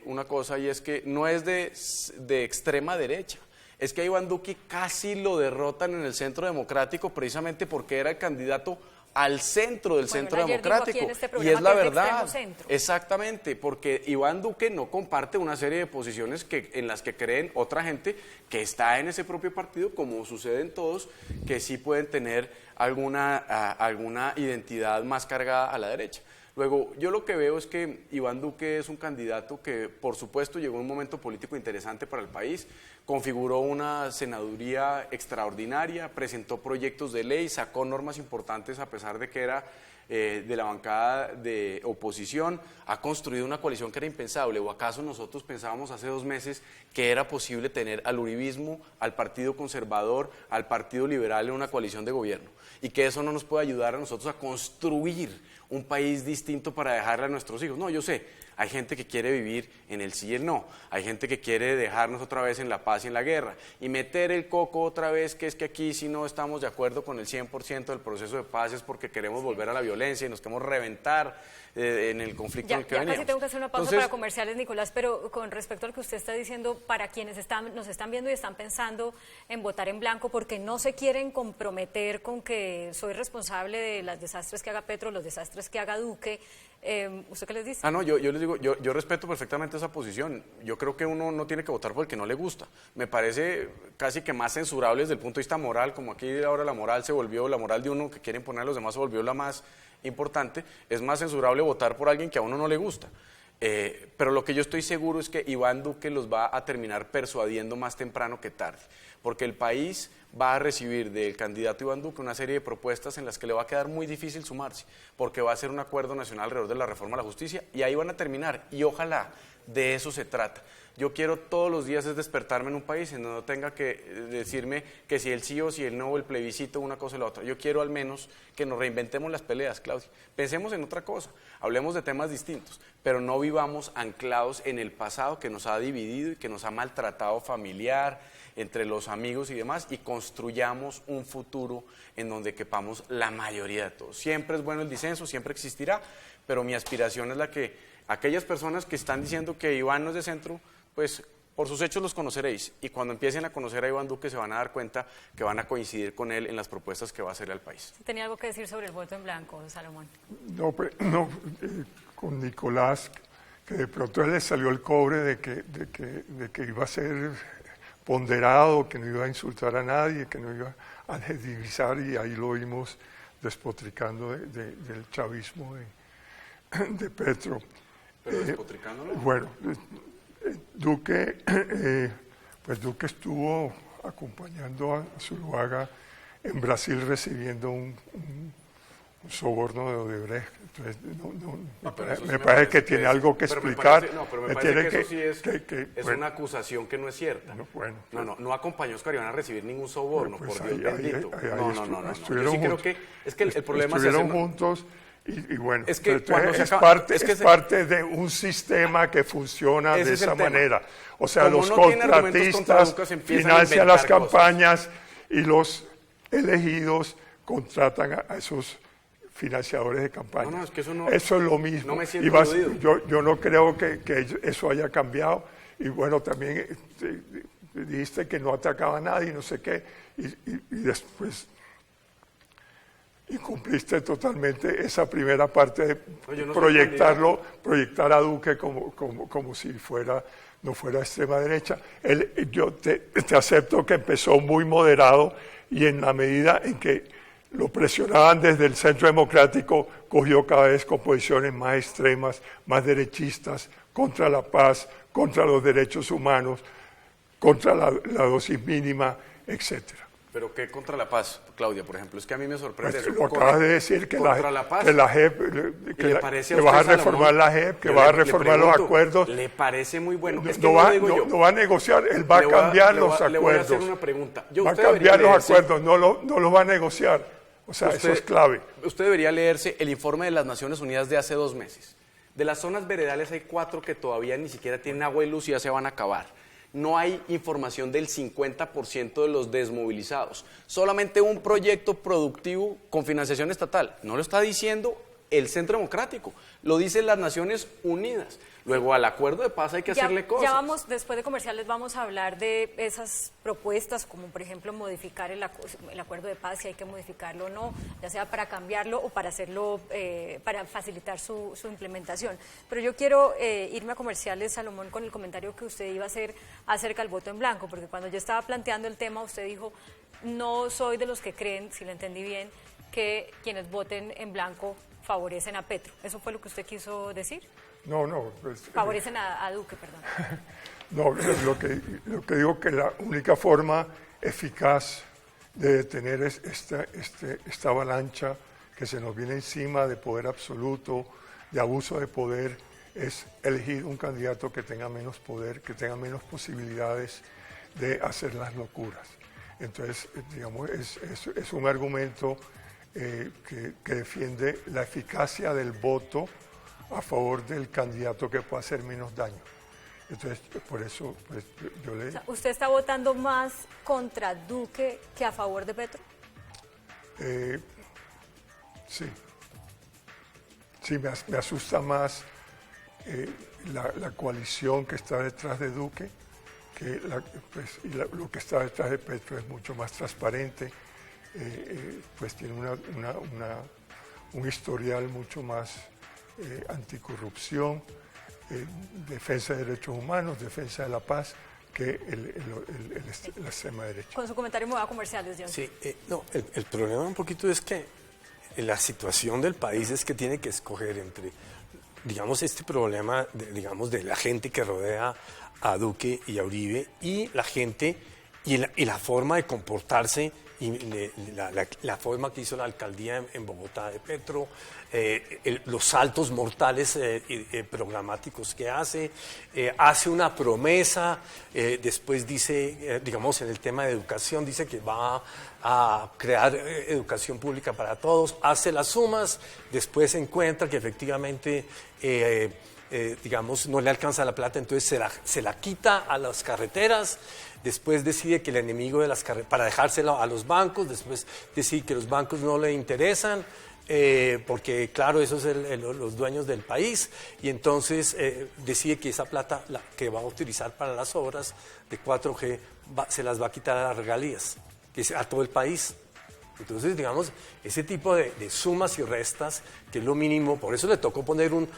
una cosa, y es que no es de extrema derecha. Es que a Iván Duque casi lo derrotan en el Centro Democrático precisamente porque era el candidato al centro del Centro Democrático. Y es la verdad, exactamente, porque Iván Duque no comparte una serie de posiciones en las que creen otra gente que está en ese propio partido, como sucede en todos, que sí pueden tener alguna identidad más cargada a la derecha. Luego, yo lo que veo es que Iván Duque es un candidato que, por supuesto, llegó en un momento político interesante para el país, configuró una senaduría extraordinaria, presentó proyectos de ley, sacó normas importantes a pesar de que era de la bancada de oposición, ha construido una coalición que era impensable. ¿O acaso nosotros pensábamos hace 2 meses que era posible tener al uribismo, al Partido Conservador, al Partido Liberal en una coalición de gobierno? Y que eso no nos puede ayudar a nosotros a construir un país distinto para dejarle a nuestros hijos. No, yo sé, hay gente que quiere vivir en el sí y el no, hay gente que quiere dejarnos otra vez en la paz y en la guerra, y meter el coco otra vez, que es que aquí si no estamos de acuerdo con el 100% del proceso de paz es porque queremos volver a la violencia y nos queremos reventar en el conflicto en el que veníamos. Casi tengo que hacer una pausa para comerciales, Nicolás, pero con respecto a lo que usted está diciendo, para quienes nos están viendo y están pensando en votar en blanco porque no se quieren comprometer con que soy responsable de los desastres que haga Petro, los desastres que haga Duque, ¿usted qué les dice? No, yo les digo, yo respeto perfectamente esa posición. Yo creo que uno no tiene que votar por el que no le gusta. Me parece casi que más censurable desde el punto de vista moral, como aquí ahora la moral de uno que quieren poner a los demás se volvió la más importante. Es más censurable votar por alguien que a uno no le gusta. Pero lo que yo estoy seguro es que Iván Duque los va a terminar persuadiendo más temprano que tarde, porque el país va a recibir del candidato Iván Duque una serie de propuestas en las que le va a quedar muy difícil sumarse, porque va a ser un acuerdo nacional alrededor de la reforma a la justicia, y ahí van a terminar, y ojalá de eso se trata. Yo quiero todos los días es despertarme en un país en donde no tenga que decirme que si el sí o si el no, o el plebiscito, una cosa o la otra. Yo quiero al menos que nos reinventemos las peleas, Claudia. Pensemos en otra cosa, hablemos de temas distintos, pero no vivamos anclados en el pasado que nos ha dividido y que nos ha maltratado familiar, entre los amigos y demás, y construyamos un futuro en donde quepamos la mayoría de todos. Siempre es bueno el disenso, siempre existirá, pero mi aspiración es la que aquellas personas que están diciendo que Iván no es de centro, pues por sus hechos los conoceréis, y cuando empiecen a conocer a Iván Duque se van a dar cuenta que van a coincidir con él en las propuestas que va a hacerle al país. ¿Tenía algo que decir sobre el voto en blanco, Salomón? No, con Nicolás, que de pronto él le salió el cobre de que iba a ser ponderado, que no iba a insultar a nadie, que no iba a adjetivizar, y ahí lo vimos despotricando del chavismo de Petro. ¿Pero despotricándolo? Bueno, Duque estuvo acompañando a Zuluaga en Brasil recibiendo un soborno de Odebrecht. Entonces, me parece que tiene algo que explicar. Pero me parece que eso sí es una acusación que no es cierta. No acompañó a Oscar Iván a recibir ningún soborno, pues por Dios bendito. No. Yo sí creo que es que el problema es estuvieron juntos. Y bueno, es que es parte de un sistema que funciona de esa manera. O sea, como los no contratistas financian las campañas y los elegidos contratan a esos financiadores de campaña. Es que eso es lo mismo. No me siento yo no creo que eso haya cambiado. Y bueno, también dijiste que no atacaba a nadie, no sé qué, y después... Y cumpliste totalmente esa primera parte de proyectar a Duque como si no fuera extrema derecha. Yo te acepto que empezó muy moderado, y en la medida en que lo presionaban desde el Centro Democrático, cogió cada vez con posiciones más extremas, más derechistas, contra la paz, contra los derechos humanos, contra la dosis mínima, etcétera. ¿Pero qué contra la paz, Claudia, por ejemplo? Es que a mí me sorprende Pues eso. lo acabas de decir, que contra la paz. que la JEP, ¿Le parece que a vas a usted, reformar Salomón? la JEP, que Yo vas a le reformar los pregunto, acuerdos. ¿Le parece muy bueno? Es que No no va, lo digo yo. no va a negociar, él va a Le voy a- cambiar le los voy a- acuerdos. Le voy a hacer una pregunta. Va a Usted cambiar debería los leerse- acuerdos, no los va a negociar. O sea, eso es clave. Usted debería leerse el informe de las Naciones Unidas de hace 2 meses. De las zonas veredales hay 4 que todavía ni siquiera tienen agua y luz y ya se van a acabar. No hay información del 50% de los desmovilizados. Solamente un proyecto productivo con financiación estatal. No lo está diciendo el Centro Democrático, lo dicen las Naciones Unidas. Luego al acuerdo de paz hay que hacerle cosas. Ya vamos, después de comerciales vamos a hablar de esas propuestas, como por ejemplo modificar el acuerdo de paz, si hay que modificarlo o no, ya sea para cambiarlo o para hacerlo, para facilitar su implementación. Pero yo quiero irme a comerciales, Salomón, con el comentario que usted iba a hacer acerca del voto en blanco, porque cuando yo estaba planteando el tema, usted dijo, no soy de los que creen, si lo entendí bien, que quienes voten en blanco favorecen a Petro. ¿Eso fue lo que usted quiso decir? No. Pues, Favorecen a Duque, perdón. No, lo que digo que la única forma eficaz de detener esta avalancha que se nos viene encima de poder absoluto, de abuso de poder, es elegir un candidato que tenga menos poder, que tenga menos posibilidades de hacer las locuras. Entonces, digamos, es un argumento que defiende la eficacia del voto a favor del candidato que pueda hacer menos daño. Entonces, por eso pues, yo le... O sea, ¿usted está votando más contra Duque que a favor de Petro? Sí. Sí, me asusta más la coalición que está detrás de Duque, que lo que está detrás de Petro es mucho más transparente, pues tiene un historial mucho más anticorrupción, defensa de derechos humanos, defensa de la paz, que el extrema derecha. Con su comentario me voy a comerciales, John. Sí, no, el problema un poquito es que la situación del país es que tiene que escoger entre, digamos, este problema, de la gente que rodea a Duque y a Uribe y la gente y la forma de comportarse y la forma que hizo la alcaldía en Bogotá de Petro, los saltos mortales programáticos que hace una promesa, después dice, digamos en el tema de educación, dice que va a crear educación pública para todos, hace las sumas, después encuentra que efectivamente digamos, no le alcanza la plata, entonces se la quita a las carreteras, después decide que el enemigo de las carreteras, para dejárselo a los bancos, después decide que los bancos no le interesan, porque claro, esos son los dueños del país, y entonces decide que esa plata que va a utilizar para las obras de 4G se las va a quitar a las regalías, que es a todo el país. Entonces, digamos, ese tipo de sumas y restas, que es lo mínimo, por eso le tocó poner un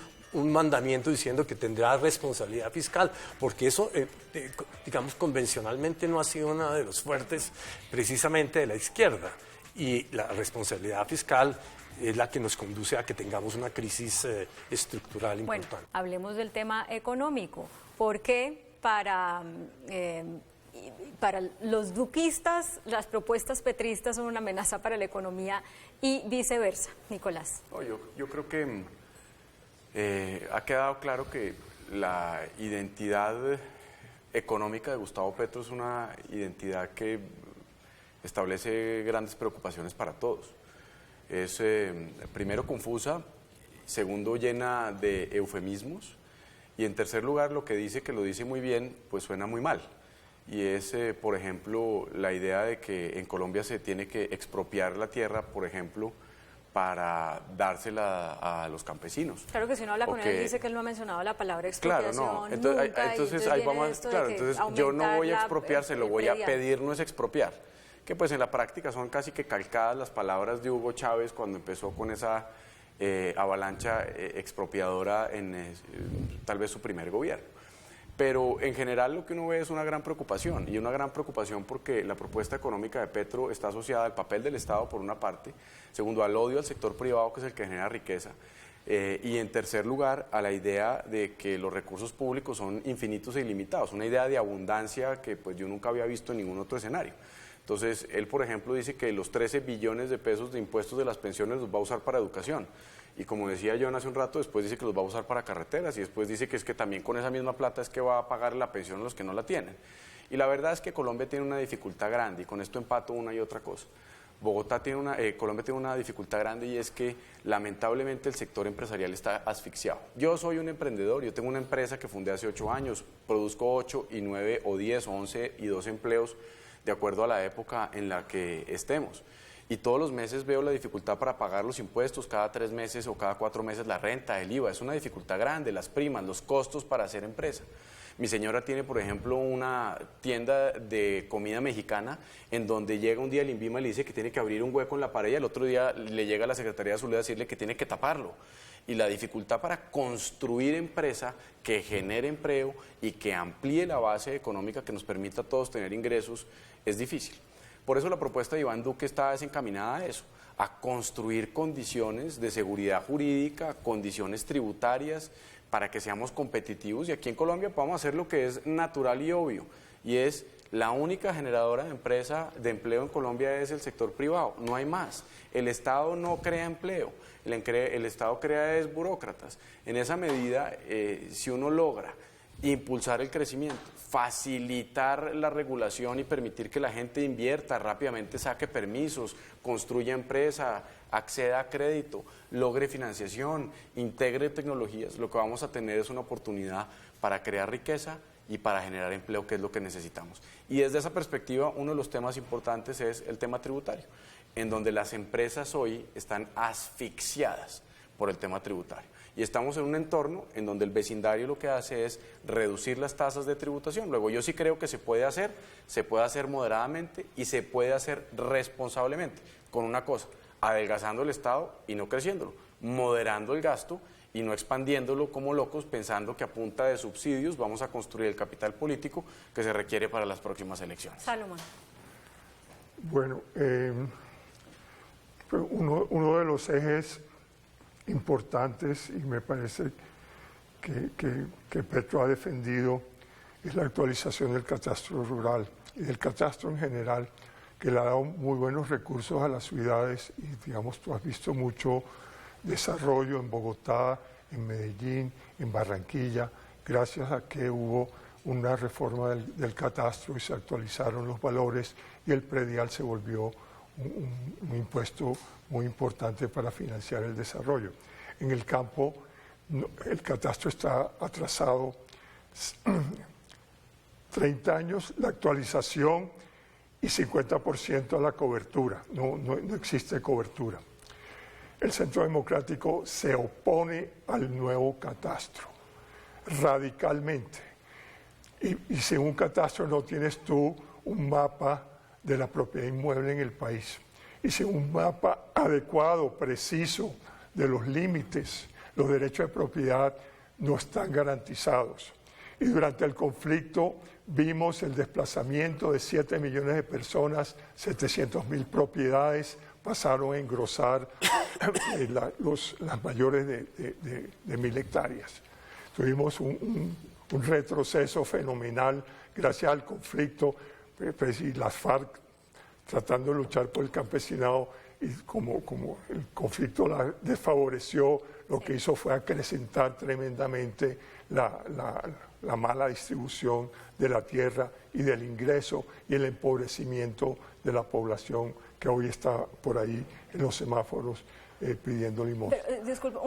mandamiento diciendo que tendrá responsabilidad fiscal, porque eso, digamos, convencionalmente no ha sido uno de los fuertes precisamente de la izquierda, y la responsabilidad fiscal es la que nos conduce a que tengamos una crisis estructural importante. Bueno, hablemos del tema económico, porque para los duquistas las propuestas petristas son una amenaza para la economía y viceversa. Nicolás. No, yo creo que ha quedado claro que la identidad económica de Gustavo Petro es una identidad que establece grandes preocupaciones para todos. Es primero confusa, segundo llena de eufemismos y en tercer lugar lo que dice, que lo dice muy bien, pues suena muy mal. Y es, por ejemplo, la idea de que en Colombia se tiene que expropiar la tierra, por ejemplo, para dársela a los campesinos. Claro que si uno habla con él dice que él no ha mencionado la palabra expropiación. Claro, no. Entonces ahí vamos, claro, entonces yo no voy a expropiar, se lo voy a pedir, no es expropiar. Que pues en la práctica son casi que calcadas las palabras de Hugo Chávez cuando empezó con esa avalancha expropiadora en tal vez su primer gobierno. Pero en general lo que uno ve es una gran preocupación, y una gran preocupación porque la propuesta económica de Petro está asociada al papel del Estado por una parte, segundo al odio al sector privado que es el que genera riqueza, y en tercer lugar a la idea de que los recursos públicos son infinitos e ilimitados, una idea de abundancia que pues yo nunca había visto en ningún otro escenario. Entonces, él, por ejemplo, dice que los 13 billones de pesos de impuestos de las pensiones los va a usar para educación. Y como decía John hace un rato, después dice que los va a usar para carreteras y después dice que es que también con esa misma plata es que va a pagar la pensión a los que no la tienen. Y la verdad es que Colombia tiene una dificultad grande y con esto empato una y otra cosa. Colombia tiene una dificultad grande y es que lamentablemente el sector empresarial está asfixiado. Yo soy un emprendedor, yo tengo una empresa que fundé hace 8 años, produzco 8 y 9 o 10 o 11 y 12 empleos de acuerdo a la época en la que estemos. Y todos los meses veo la dificultad para pagar los impuestos, cada 3 meses o cada 4 meses la renta, el IVA, es una dificultad grande, las primas, los costos para hacer empresa. Mi señora tiene, por ejemplo, una tienda de comida mexicana en donde llega un día el INVIMA y le dice que tiene que abrir un hueco en la pared y al otro día le llega a la Secretaría de Salud a decirle que tiene que taparlo. Y la dificultad para construir empresa que genere empleo y que amplíe la base económica que nos permita a todos tener ingresos es difícil. Por eso la propuesta de Iván Duque está desencaminada a eso, a construir condiciones de seguridad jurídica, condiciones tributarias, para que seamos competitivos y aquí en Colombia podamos hacer lo que es natural y obvio, y es la única generadora de empleo en Colombia es el sector privado, no hay más. El Estado no crea empleo, el Estado crea es burócratas. En esa medida, si uno logra impulsar el crecimiento, facilitar la regulación y permitir que la gente invierta rápidamente, saque permisos, construya empresa, acceda a crédito, logre financiación, integre tecnologías, lo que vamos a tener es una oportunidad para crear riqueza y para generar empleo, que es lo que necesitamos. Y desde esa perspectiva, uno de los temas importantes es el tema tributario, en donde las empresas hoy están asfixiadas por el tema tributario. Y estamos en un entorno en donde el vecindario lo que hace es reducir las tasas de tributación. Luego yo sí creo que se puede hacer moderadamente y se puede hacer responsablemente, con una cosa, adelgazando el Estado y no creciéndolo, moderando el gasto y no expandiéndolo como locos pensando que a punta de subsidios vamos a construir el capital político que se requiere para las próximas elecciones. Salomón. Bueno, uno de los ejes importantes, y me parece que Petro ha defendido, es la actualización del catastro rural y del catastro en general, que le ha dado muy buenos recursos a las ciudades y digamos tú has visto mucho desarrollo en Bogotá, en Medellín, en Barranquilla, gracias a que hubo una reforma del catastro y se actualizaron los valores y el predial se volvió un impuesto muy importante para financiar el desarrollo. En el campo, el catastro está atrasado 30 años, la actualización y 50% a la cobertura, no existe cobertura. El Centro Democrático se opone al nuevo catastro, radicalmente. Y sin un catastro no tienes tú un mapa de la propiedad inmueble en el país. Y sin un mapa adecuado, preciso, de los límites, los derechos de propiedad no están garantizados. Y durante el conflicto vimos el desplazamiento de 7 millones de personas, 700.000 propiedades pasaron a engrosar las mayores de 1.000 hectáreas. Tuvimos un retroceso fenomenal gracias al conflicto, y las FARC tratando de luchar por el campesinado y como el conflicto la desfavoreció, lo que hizo fue acrecentar tremendamente la mala distribución de la tierra y del ingreso y el empobrecimiento de la población que hoy está por ahí en los semáforos pidiendo limosna. Disculpe,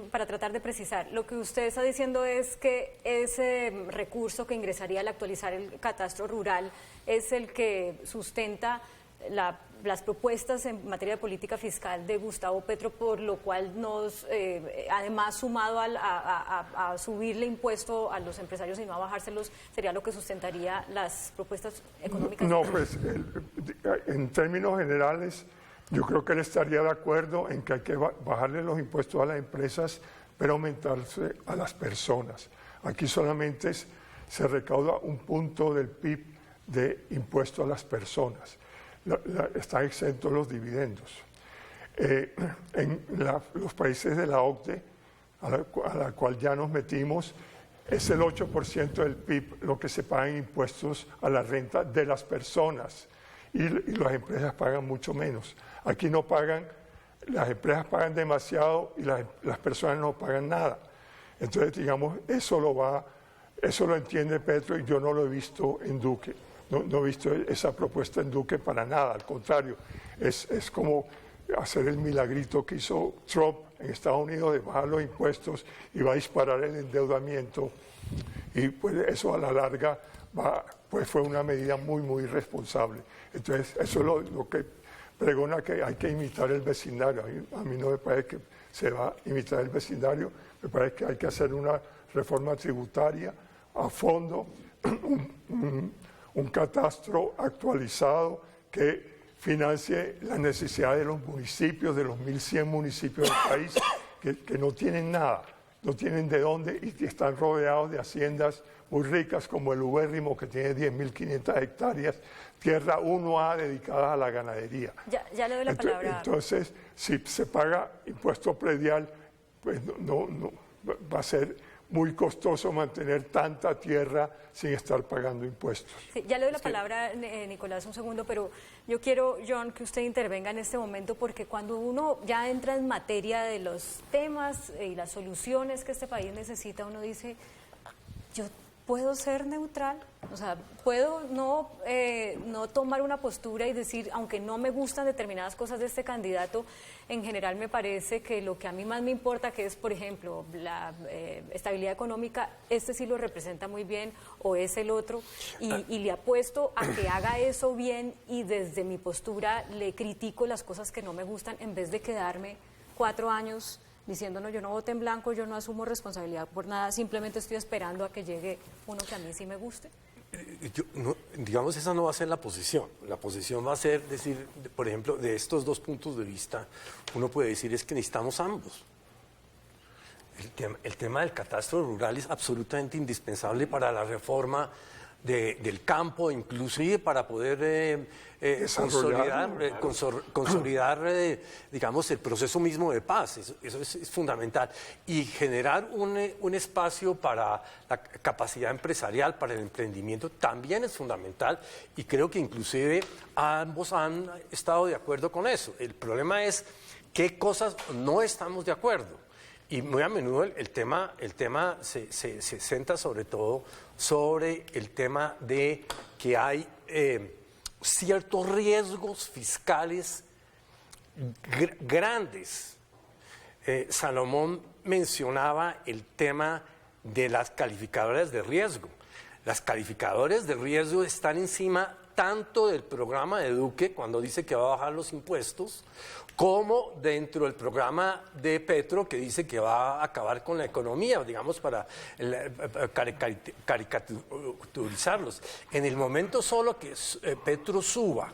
para tratar de precisar, lo que usted está diciendo es que ese recurso que ingresaría al actualizar el catastro rural es el que sustenta las propuestas en materia de política fiscal de Gustavo Petro, por lo cual además sumado a subirle impuesto a los empresarios y no a bajárselos, sería lo que sustentaría las propuestas económicas. No, pues en términos generales yo creo que él estaría de acuerdo en que hay que bajarle los impuestos a las empresas, pero aumentarse a las personas. Aquí solamente se recauda un punto del PIB de impuesto a las personas. Están exentos los dividendos. En los países de la OCDE, a la cual ya nos metimos, es el 8% del PIB lo que se paga en impuestos a la renta de las personas. y las empresas pagan mucho menos. Aquí no pagan, las empresas pagan demasiado y las personas no pagan nada. Entonces, digamos, eso lo entiende Petro y yo no lo he visto en Duque. No he visto esa propuesta en Duque para nada, al contrario, es como hacer el milagrito que hizo Trump en Estados Unidos de bajar los impuestos y va a disparar el endeudamiento, y pues eso a la larga pues fue una medida muy irresponsable. Entonces eso es lo que pregona que hay que imitar el vecindario. A mí no me parece que se va a imitar el vecindario, me parece que hay que hacer una reforma tributaria a fondo, un catastro actualizado que financie las necesidades de los municipios, de los 1.100 municipios del país, que no tienen nada, no tienen de dónde y están rodeados de haciendas muy ricas como el Ubérrimo, que tiene 10.500 hectáreas, tierra 1A dedicada a la ganadería. Ya le doy la palabra. Entonces, si se paga impuesto predial, pues no va a ser muy costoso mantener tanta tierra sin estar pagando impuestos. Sí, ya le doy la palabra, Nicolás, un segundo, pero yo quiero, John, que usted intervenga en este momento, porque cuando uno ya entra en materia de los temas y las soluciones que este país necesita, uno dice, yo puedo ser neutral, o sea, puedo no tomar una postura y decir, aunque no me gustan determinadas cosas de este candidato, en general me parece que lo que a mí más me importa, que es, por ejemplo, la estabilidad económica, este sí lo representa muy bien, o es el otro, y le apuesto a que haga eso bien, y desde mi postura le critico las cosas que no me gustan, en vez de quedarme 4 años diciendo, no, yo no voté en blanco, yo no asumo responsabilidad por nada, simplemente estoy esperando a que llegue uno que a mí sí me guste. Digamos, esa no va a ser la posición. La posición va a ser decir, por ejemplo, de estos dos puntos de vista, uno puede decir es que necesitamos ambos. El tema del catastro rural es absolutamente indispensable para la reforma del campo, inclusive para poder consolidar digamos, el proceso mismo de paz. Eso es fundamental. Y generar un espacio para la capacidad empresarial, para el emprendimiento, también es fundamental. Y creo que inclusive ambos han estado de acuerdo con eso. El problema es qué cosas no estamos de acuerdo. Y muy a menudo el tema se centra sobre todo sobre el tema de que hay ciertos riesgos fiscales grandes. Salomón mencionaba el tema de las calificadoras de riesgo. Las calificadoras de riesgo están encima tanto del programa de Duque, cuando dice que va a bajar los impuestos, como dentro del programa de Petro, que dice que va a acabar con la economía, digamos, para caricaturizarlos. En el momento solo que Petro suba,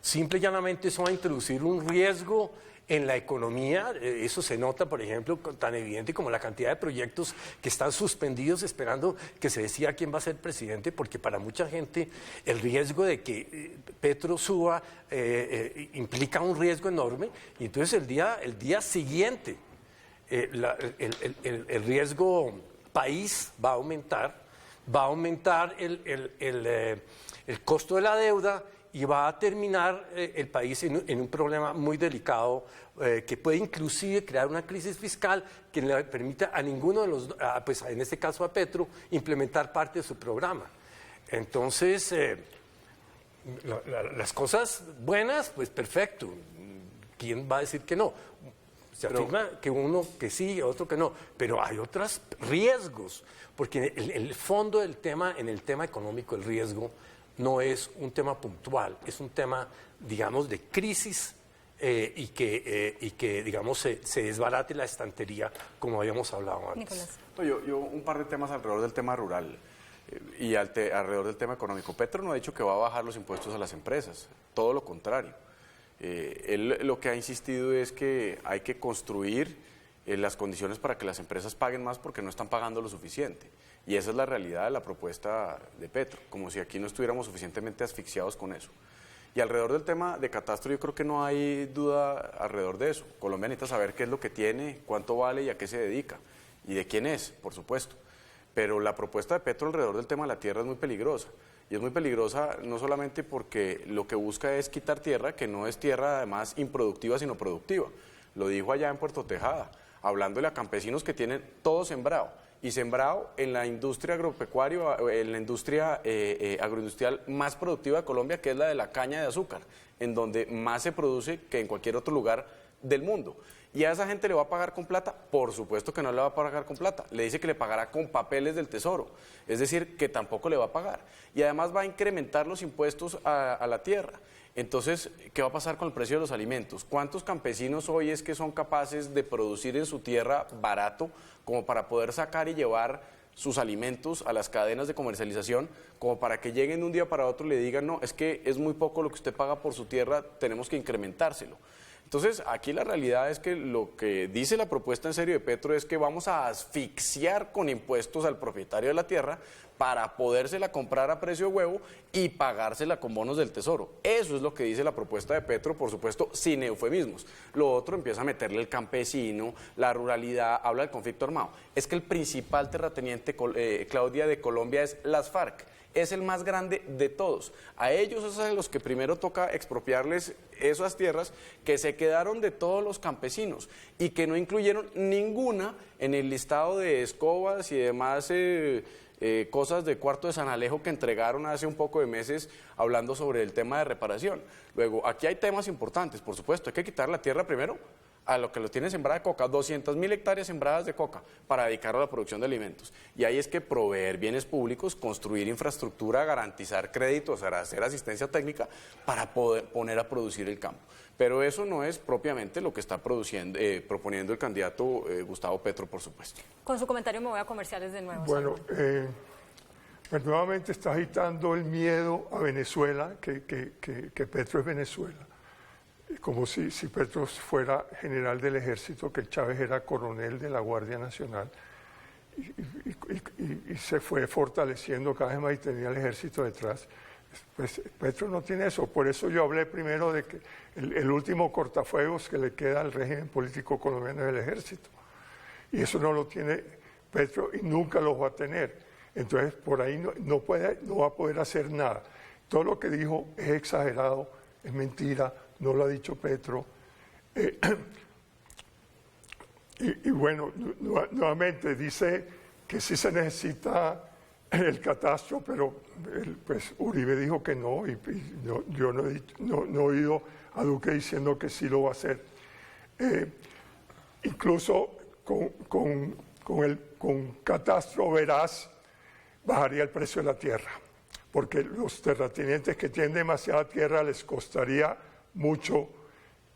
simple y llanamente eso va a introducir un riesgo en la economía. Eso se nota, por ejemplo, tan evidente como la cantidad de proyectos que están suspendidos esperando que se decida quién va a ser presidente, porque para mucha gente el riesgo de que Petro suba implica un riesgo enorme, y entonces el día siguiente el riesgo país va a aumentar el costo de la deuda, y va a terminar el país en un problema muy delicado que puede inclusive crear una crisis fiscal que le permita a ninguno de los, pues en este caso a Petro, implementar parte de su programa. Entonces, las cosas buenas, pues perfecto. ¿Quién va a decir que no? Se afirma que uno que sí, otro que no, pero hay otros riesgos, porque el fondo del tema, en el tema económico, el riesgo no es un tema puntual, es un tema, digamos, de crisis y que digamos, se desbarate la estantería, como habíamos hablado antes. Nicolás. Yo un par de temas alrededor del tema rural y alrededor del tema económico. Petro no ha dicho que va a bajar los impuestos a las empresas, todo lo contrario. Él lo que ha insistido es que hay que construir las condiciones para que las empresas paguen más porque no están pagando lo suficiente. Y esa es la realidad de la propuesta de Petro, como si aquí no estuviéramos suficientemente asfixiados con eso. Y alrededor del tema de catastro yo creo que no hay duda alrededor de eso. Colombia necesita saber qué es lo que tiene, cuánto vale y a qué se dedica. Y de quién es, por supuesto. Pero la propuesta de Petro alrededor del tema de la tierra es muy peligrosa. Y es muy peligrosa no solamente porque lo que busca es quitar tierra, que no es tierra además improductiva, sino productiva. Lo dijo allá en Puerto Tejada, hablándole a campesinos que tienen todo sembrado. Y sembrado en la industria agropecuaria, en la industria agroindustrial más productiva de Colombia, que es la de la caña de azúcar, en donde más se produce que en cualquier otro lugar del mundo. ¿Y a esa gente le va a pagar con plata? Por supuesto que no le va a pagar con plata. Le dice que le pagará con papeles del Tesoro. Es decir, que tampoco le va a pagar. Y además va a incrementar los impuestos a la tierra. Entonces, ¿qué va a pasar con el precio de los alimentos? ¿Cuántos campesinos hoy es que son capaces de producir en su tierra barato como para poder sacar y llevar sus alimentos a las cadenas de comercialización, como para que lleguen de un día para otro y le digan, no, es que es muy poco lo que usted paga por su tierra, tenemos que incrementárselo? Entonces, aquí la realidad es que lo que dice la propuesta en serio de Petro es que vamos a asfixiar con impuestos al propietario de la tierra para podérsela comprar a precio de huevo y pagársela con bonos del Tesoro. Eso es lo que dice la propuesta de Petro, por supuesto, sin eufemismos. Lo otro empieza a meterle el campesino, la ruralidad, habla del conflicto armado. Es que el principal terrateniente, Claudia, de Colombia es las FARC. Es el más grande de todos. A ellos es a los que primero toca expropiarles esas tierras que se quedaron de todos los campesinos y que no incluyeron ninguna en el listado de escobas y demás cosas de Cuarto de San Alejo que entregaron hace un poco de meses hablando sobre el tema de reparación. Luego, aquí hay temas importantes, por supuesto, hay que quitar la tierra primero a lo que lo tiene sembrada de coca, 200.000 hectáreas sembradas de coca para dedicarlo a la producción de alimentos. Y ahí es que proveer bienes públicos, construir infraestructura, garantizar créditos, hacer asistencia técnica para poder poner a producir el campo. Pero eso no es propiamente lo que está proponiendo el candidato Gustavo Petro, por supuesto. Con su comentario me voy a comerciales de nuevo. Bueno, pues nuevamente está agitando el miedo a Venezuela, que Petro es Venezuela. Como si Petro fuera general del ejército, que Chávez era coronel de la Guardia Nacional, y se fue fortaleciendo cada vez más y tenía el ejército detrás. Pues Petro no tiene eso, por eso yo hablé primero de que el último cortafuegos que le queda al régimen político colombiano es el ejército, y eso no lo tiene Petro y nunca lo va a tener. Entonces por ahí no va a poder hacer nada. Todo lo que dijo es exagerado, es mentira, no lo ha dicho Petro. Y bueno, nuevamente dice que sí se necesita el catastro, pero pues Uribe dijo que no, y yo no he oído a Duque diciendo que sí lo va a hacer. Incluso con catastro veraz bajaría el precio de la tierra, porque los terratenientes que tienen demasiada tierra les costaría mucho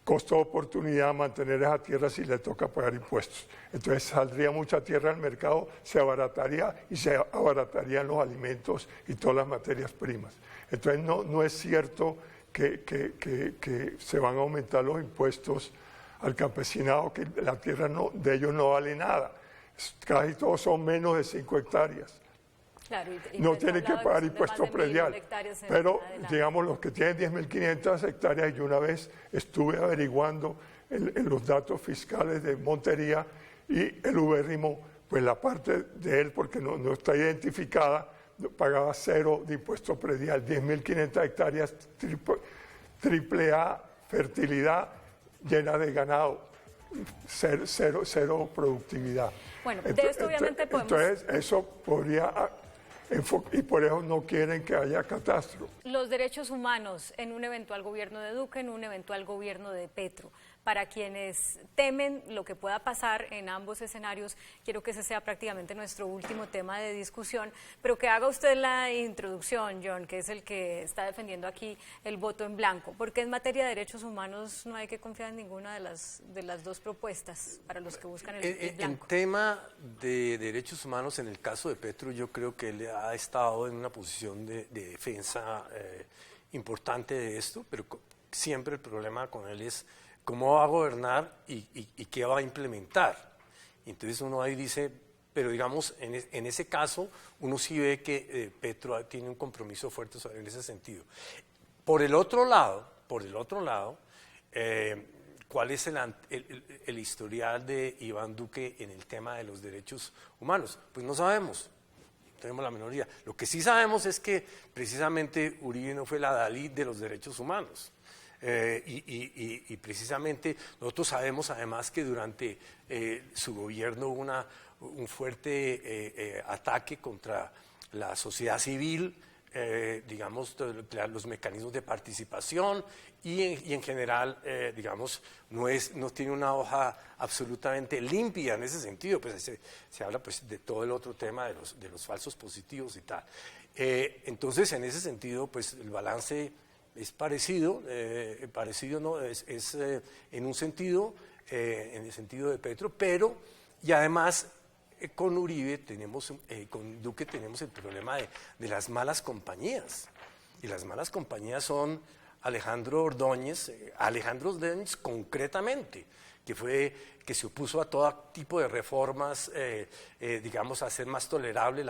costo de oportunidad mantener esa tierra si le toca pagar impuestos. Entonces saldría mucha tierra al mercado, se abarataría y se abaratarían los alimentos y todas las materias primas. Entonces no es cierto que se van a aumentar los impuestos al campesinado, que la tierra de ellos no vale nada. Casi todos son menos de 5 hectáreas. Claro, no tienen que pagar impuesto predial, pero digamos los que tienen 10.500 hectáreas, yo una vez estuve averiguando en los datos fiscales de Montería y el ubérrimo, pues la parte de él, porque no está identificada, pagaba 0 de impuesto predial, 10.500 hectáreas, triple A, fertilidad llena de ganado, cero productividad. Bueno, de esto obviamente podemos... Entonces eso podría... Y por eso no quieren que haya catastro. Los derechos humanos en un eventual gobierno de Duque, en un eventual gobierno de Petro. Para quienes temen lo que pueda pasar en ambos escenarios, quiero que ese sea prácticamente nuestro último tema de discusión, pero que haga usted la introducción, John, que es el que está defendiendo aquí el voto en blanco, porque en materia de derechos humanos no hay que confiar en ninguna de las dos propuestas para los que buscan el blanco. En tema de derechos humanos, en el caso de Petro, yo creo que él ha estado en una posición de defensa importante de esto, pero siempre el problema con él es cómo va a gobernar y qué va a implementar. Entonces uno ahí dice, pero digamos, en ese caso, uno sí ve que Petro tiene un compromiso fuerte en ese sentido. Por el otro lado, ¿cuál es el historial de Iván Duque en el tema de los derechos humanos? Pues no sabemos. tenemos la menor idea. Lo que sí sabemos es que precisamente Uribe no fue la Dalí de los derechos humanos. Y precisamente nosotros sabemos además que durante su gobierno hubo un fuerte ataque contra la sociedad civil, digamos, los mecanismos de participación y en general, digamos, no tiene una hoja absolutamente limpia en ese sentido, pues se habla pues, de todo el otro tema de los falsos positivos y tal. Entonces, en ese sentido, pues el balance es parecido, ¿no? Es en un sentido, en el sentido de Petro, pero, y además, con Uribe con Duque tenemos el problema de las malas compañías. Y las malas compañías son Alejandro Ordóñez concretamente, que se opuso a todo tipo de reformas, digamos, a hacer más tolerable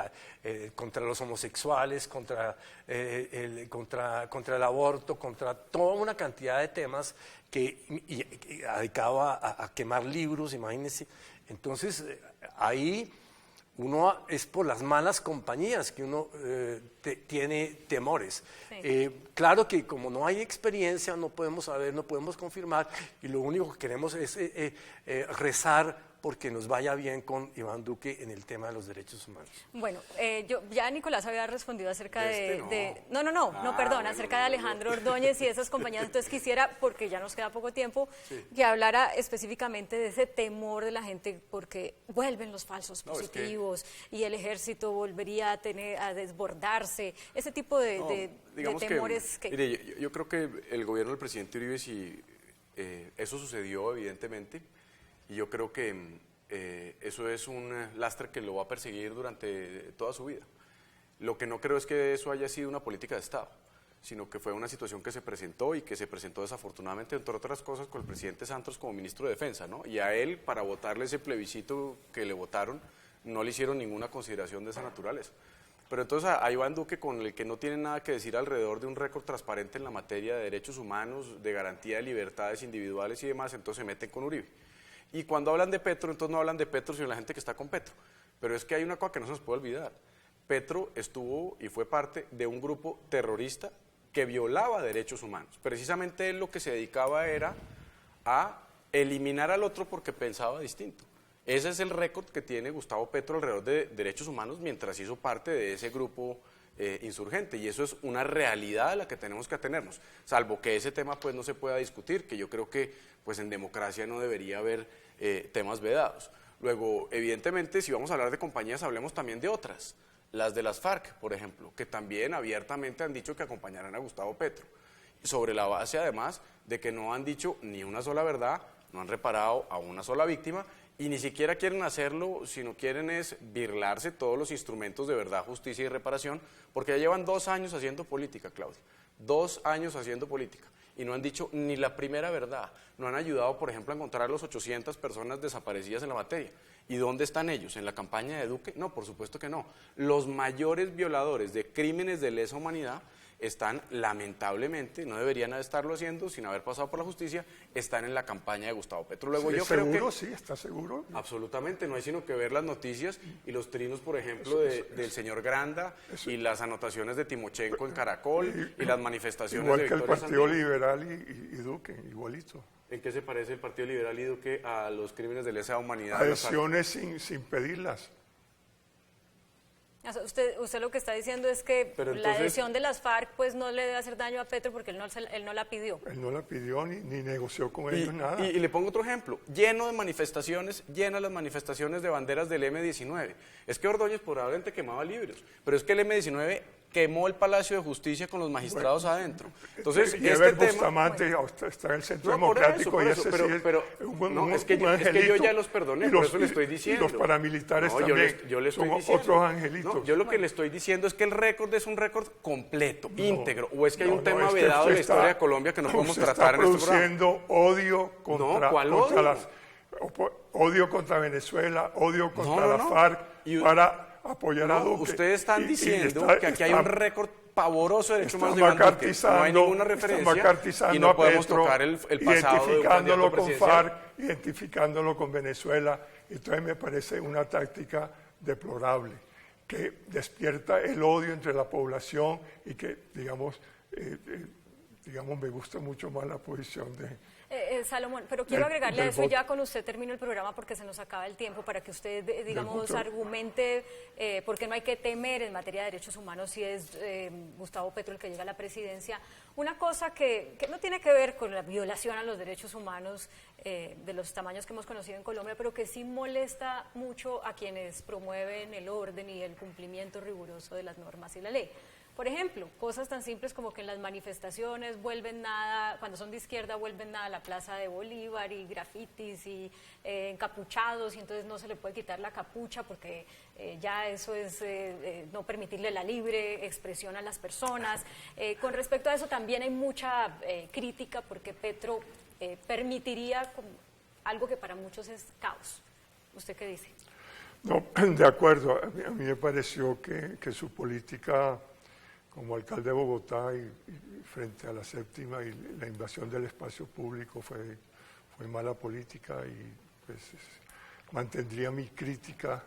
contra los homosexuales, contra el aborto, contra toda una cantidad de temas dedicado a quemar libros, imagínense. Entonces, ahí uno es por las malas compañías que uno tiene temores. Sí. Claro que como no hay experiencia, no podemos saber, no podemos confirmar, y lo único que queremos es rezar porque nos vaya bien con Iván Duque en el tema de los derechos humanos. Bueno, ya Nicolás había respondido acerca acerca de Alejandro Ordóñez y esas compañías, entonces quisiera, porque ya nos queda poco tiempo, sí, que hablara específicamente de ese temor de la gente, porque vuelven los falsos positivos y el ejército volvería a desbordarse, ese tipo de temores que... Mire, yo creo que el gobierno del presidente Uribe, sí, eso sucedió evidentemente, y yo creo que eso es un lastre que lo va a perseguir durante toda su vida. Lo que no creo es que eso haya sido una política de Estado, sino que fue una situación que se presentó y que se presentó desafortunadamente, entre otras cosas, con el presidente Santos como ministro de Defensa, ¿no? Y a él, para votarle ese plebiscito que le votaron, no le hicieron ninguna consideración de esa naturaleza. Pero entonces a Iván Duque, con el que no tiene nada que decir alrededor de un récord transparente en la materia de derechos humanos, de garantía de libertades individuales y demás, entonces se meten con Uribe. Y cuando hablan de Petro, entonces no hablan de Petro, sino de la gente que está con Petro. Pero es que hay una cosa que no se nos puede olvidar. Petro estuvo y fue parte de un grupo terrorista que violaba derechos humanos. Precisamente él lo que se dedicaba era a eliminar al otro porque pensaba distinto. Ese es el récord que tiene Gustavo Petro alrededor de derechos humanos mientras hizo parte de ese grupo insurgente, y eso es una realidad a la que tenemos que atenernos, salvo que ese tema pues no se pueda discutir, que yo creo que pues en democracia no debería haber temas vedados. Luego, evidentemente, si vamos a hablar de compañías, hablemos también de otras, las de las FARC, por ejemplo, que también abiertamente han dicho que acompañarán a Gustavo Petro, sobre la base además de que no han dicho ni una sola verdad, no han reparado a una sola víctima, y ni siquiera quieren hacerlo, sino quieren es birlarse todos los instrumentos de verdad, justicia y reparación, porque ya llevan 2 años haciendo política, Claudia, 2 años haciendo política, y no han dicho ni la primera verdad, no han ayudado, por ejemplo, a encontrar a los 800 personas desaparecidas en la materia. ¿Y dónde están ellos? ¿En la campaña de Duque? No, por supuesto que no. Los mayores violadores de crímenes de lesa humanidad están, lamentablemente, no deberían estarlo haciendo sin haber pasado por la justicia, están en la campaña de Gustavo Petro. Luego, yo creo que... Sí, ¿está seguro? Absolutamente, no hay sino que ver las noticias y los trinos, por ejemplo, del señor Granda y las anotaciones de Timochenko en Caracol y las manifestaciones igual de Victoria Victoria Santillo. Igual que Sandino. el Partido Liberal y Duque, igualito. ¿En qué se parece el Partido Liberal y Duque a los crímenes de lesa humanidad? Adhesiones sin pedirlas. Usted lo que está diciendo es que entonces, la adhesión de las FARC pues no le debe hacer daño a Petro porque él no la pidió. Él no la pidió ni negoció con ellos nada. Y le pongo otro ejemplo, lleno de manifestaciones, llenas las manifestaciones de banderas del M-19. Es que Ordóñez probablemente quemaba libros, pero es que el M-19 quemó el Palacio de Justicia con los magistrados adentro. Entonces, este Bustamante está en el Centro Democrático es que yo ya los perdoné, por eso le estoy diciendo. Y los paramilitares también yo le estoy son diciendo, otros angelitos. No, yo lo que le estoy diciendo es que el récord es un récord completo, íntegro, o es que hay un tema vedado en la historia de Colombia que no podemos tratar en este programa. Está produciendo odio contra Venezuela, odio contra la FARC, para apoyar a Duque. Ustedes están diciendo que aquí hay un récord pavoroso de derechos humanos de Iván Duque. No hay ninguna referencia y no podemos tocar el pasado de un candidato presidencial. Identificándolo con Venezuela. Entonces me parece una táctica deplorable. que despierta el odio entre la población y que, digamos, me gusta mucho más la posición de... Salomón, pero quiero agregarle a eso, ya con usted termino el programa porque se nos acaba el tiempo, para que usted, digamos, argumente por qué no hay que temer en materia de derechos humanos si es Gustavo Petro el que llega a la presidencia. Una cosa que no tiene que ver con la violación a los derechos humanos de los tamaños que hemos conocido en Colombia, pero que sí molesta mucho a quienes promueven el orden y el cumplimiento riguroso de las normas y la ley. Por ejemplo, cosas tan simples como que en las manifestaciones vuelven nada, cuando son de izquierda vuelven nada a la Plaza de Bolívar y grafitis y encapuchados, y entonces no se le puede quitar la capucha porque ya eso es no permitirle la libre expresión a las personas. Con respecto a eso también hay mucha crítica porque Petro permitiría algo que para muchos es caos. ¿Usted qué dice? No, de acuerdo. A mí me pareció que su política como alcalde de Bogotá y frente a la séptima y la invasión del espacio público fue mala política, y pues mantendría mi crítica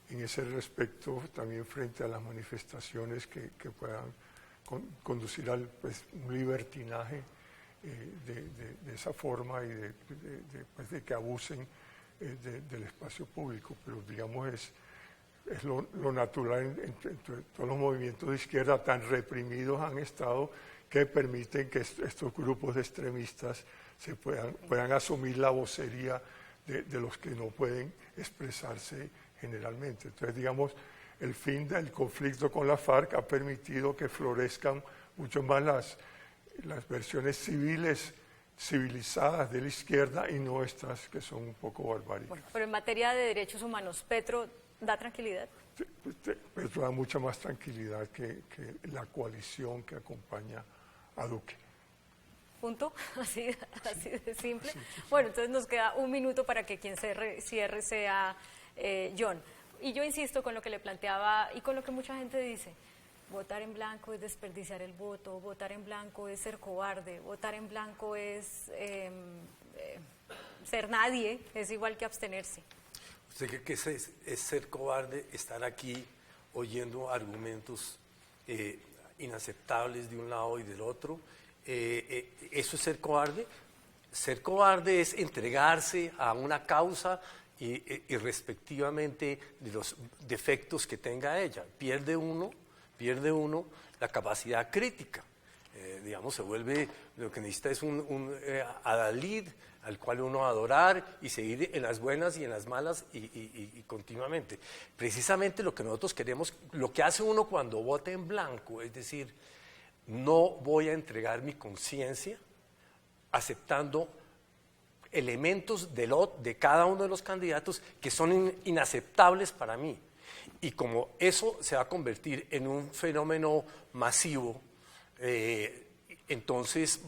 en ese respecto también frente a las manifestaciones que puedan conducir al un libertinaje de esa forma y de que abusen del espacio público, pero digamos es lo natural entre todos los movimientos de izquierda. Tan reprimidos han estado que permiten que estos grupos de extremistas se puedan asumir la vocería de los que no pueden expresarse generalmente. Entonces, digamos, el fin del conflicto con la FARC ha permitido que florezcan mucho más las versiones civilizadas de la izquierda y no estas que son un poco barbáricas. Bueno, pero en materia de derechos humanos, ¿Petro da tranquilidad? Petro da mucha más tranquilidad que la coalición que acompaña a Duque. ¿Punto? Así de simple. Sí. Bueno, entonces nos queda un minuto para que quien cierre sea John. Y yo insisto con lo que le planteaba y con lo que mucha gente dice. Votar en blanco es desperdiciar el voto, votar en blanco es ser cobarde, votar en blanco es ser nadie, es igual que abstenerse. ¿Usted cree que es ser cobarde, estar aquí oyendo argumentos inaceptables de un lado y del otro? ¿Eso es ser cobarde? Ser cobarde es entregarse a una causa y respectivamente de los defectos que tenga ella. Pierde uno la capacidad crítica. Digamos, se vuelve, lo que necesita es un adalid al cual uno adorar y seguir en las buenas y en las malas y continuamente. Precisamente lo que nosotros queremos, lo que hace uno cuando vota en blanco, es decir, no voy a entregar mi conciencia aceptando elementos de cada uno de los candidatos que son inaceptables para mí. Y como eso se va a convertir en un fenómeno masivo, entonces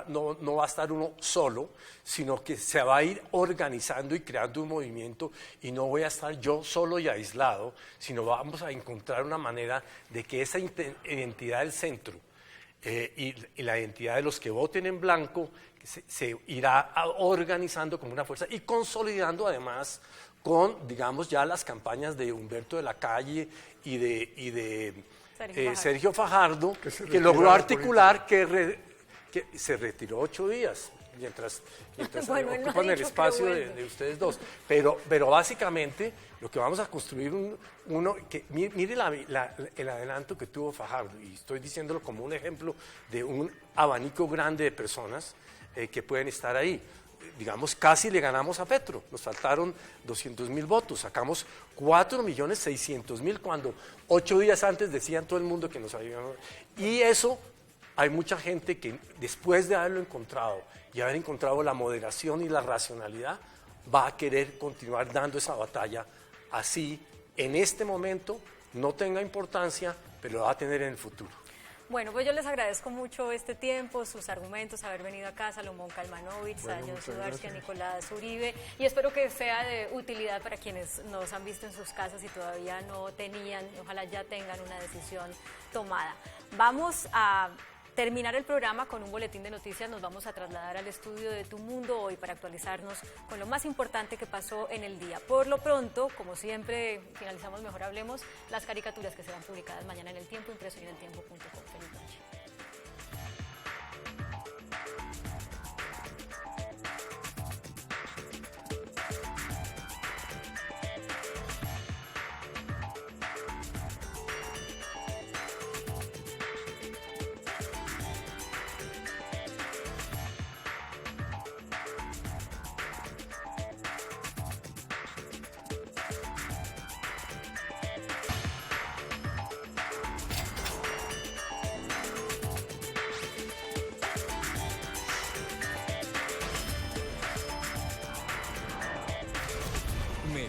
no va a estar uno solo, sino que se va a ir organizando y creando un movimiento, y no voy a estar yo solo y aislado, sino vamos a encontrar una manera de que esa identidad del centro y la identidad de los que voten en blanco se irá organizando como una fuerza y consolidando además con, digamos, ya las campañas de Humberto de la Calle y de Sergio Fajardo, que logró articular que se retiró 8 días, mientras bueno, ocupan el espacio de ustedes dos. Pero básicamente lo que vamos a construir mire el adelanto que tuvo Fajardo, y estoy diciéndolo como un ejemplo de un abanico grande de personas que pueden estar ahí. Digamos, casi le ganamos a Petro, nos faltaron 200.000 votos, sacamos 4.600.000 cuando 8 días antes decían todo el mundo que nos habían... Y eso, hay mucha gente que después de haberlo encontrado y haber encontrado la moderación y la racionalidad, va a querer continuar dando esa batalla así, en este momento, no tenga importancia, pero la va a tener en el futuro. Bueno, pues yo les agradezco mucho este tiempo, sus argumentos, haber venido acá, Salomón Kalmanovich, a John Sudarsky, a Nicolás Uribe, y espero que sea de utilidad para quienes nos han visto en sus casas y todavía no tenían, ojalá ya tengan una decisión tomada. Vamos a terminar el programa con un boletín de noticias, nos vamos a trasladar al estudio de Tu Mundo Hoy para actualizarnos con lo más importante que pasó en el día. Por lo pronto, como siempre, finalizamos Mejor Hablemos, las caricaturas que serán publicadas mañana en El Tiempo, impreso y en eltiempo.com. Feliz noche.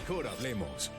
Mejor Hablemos.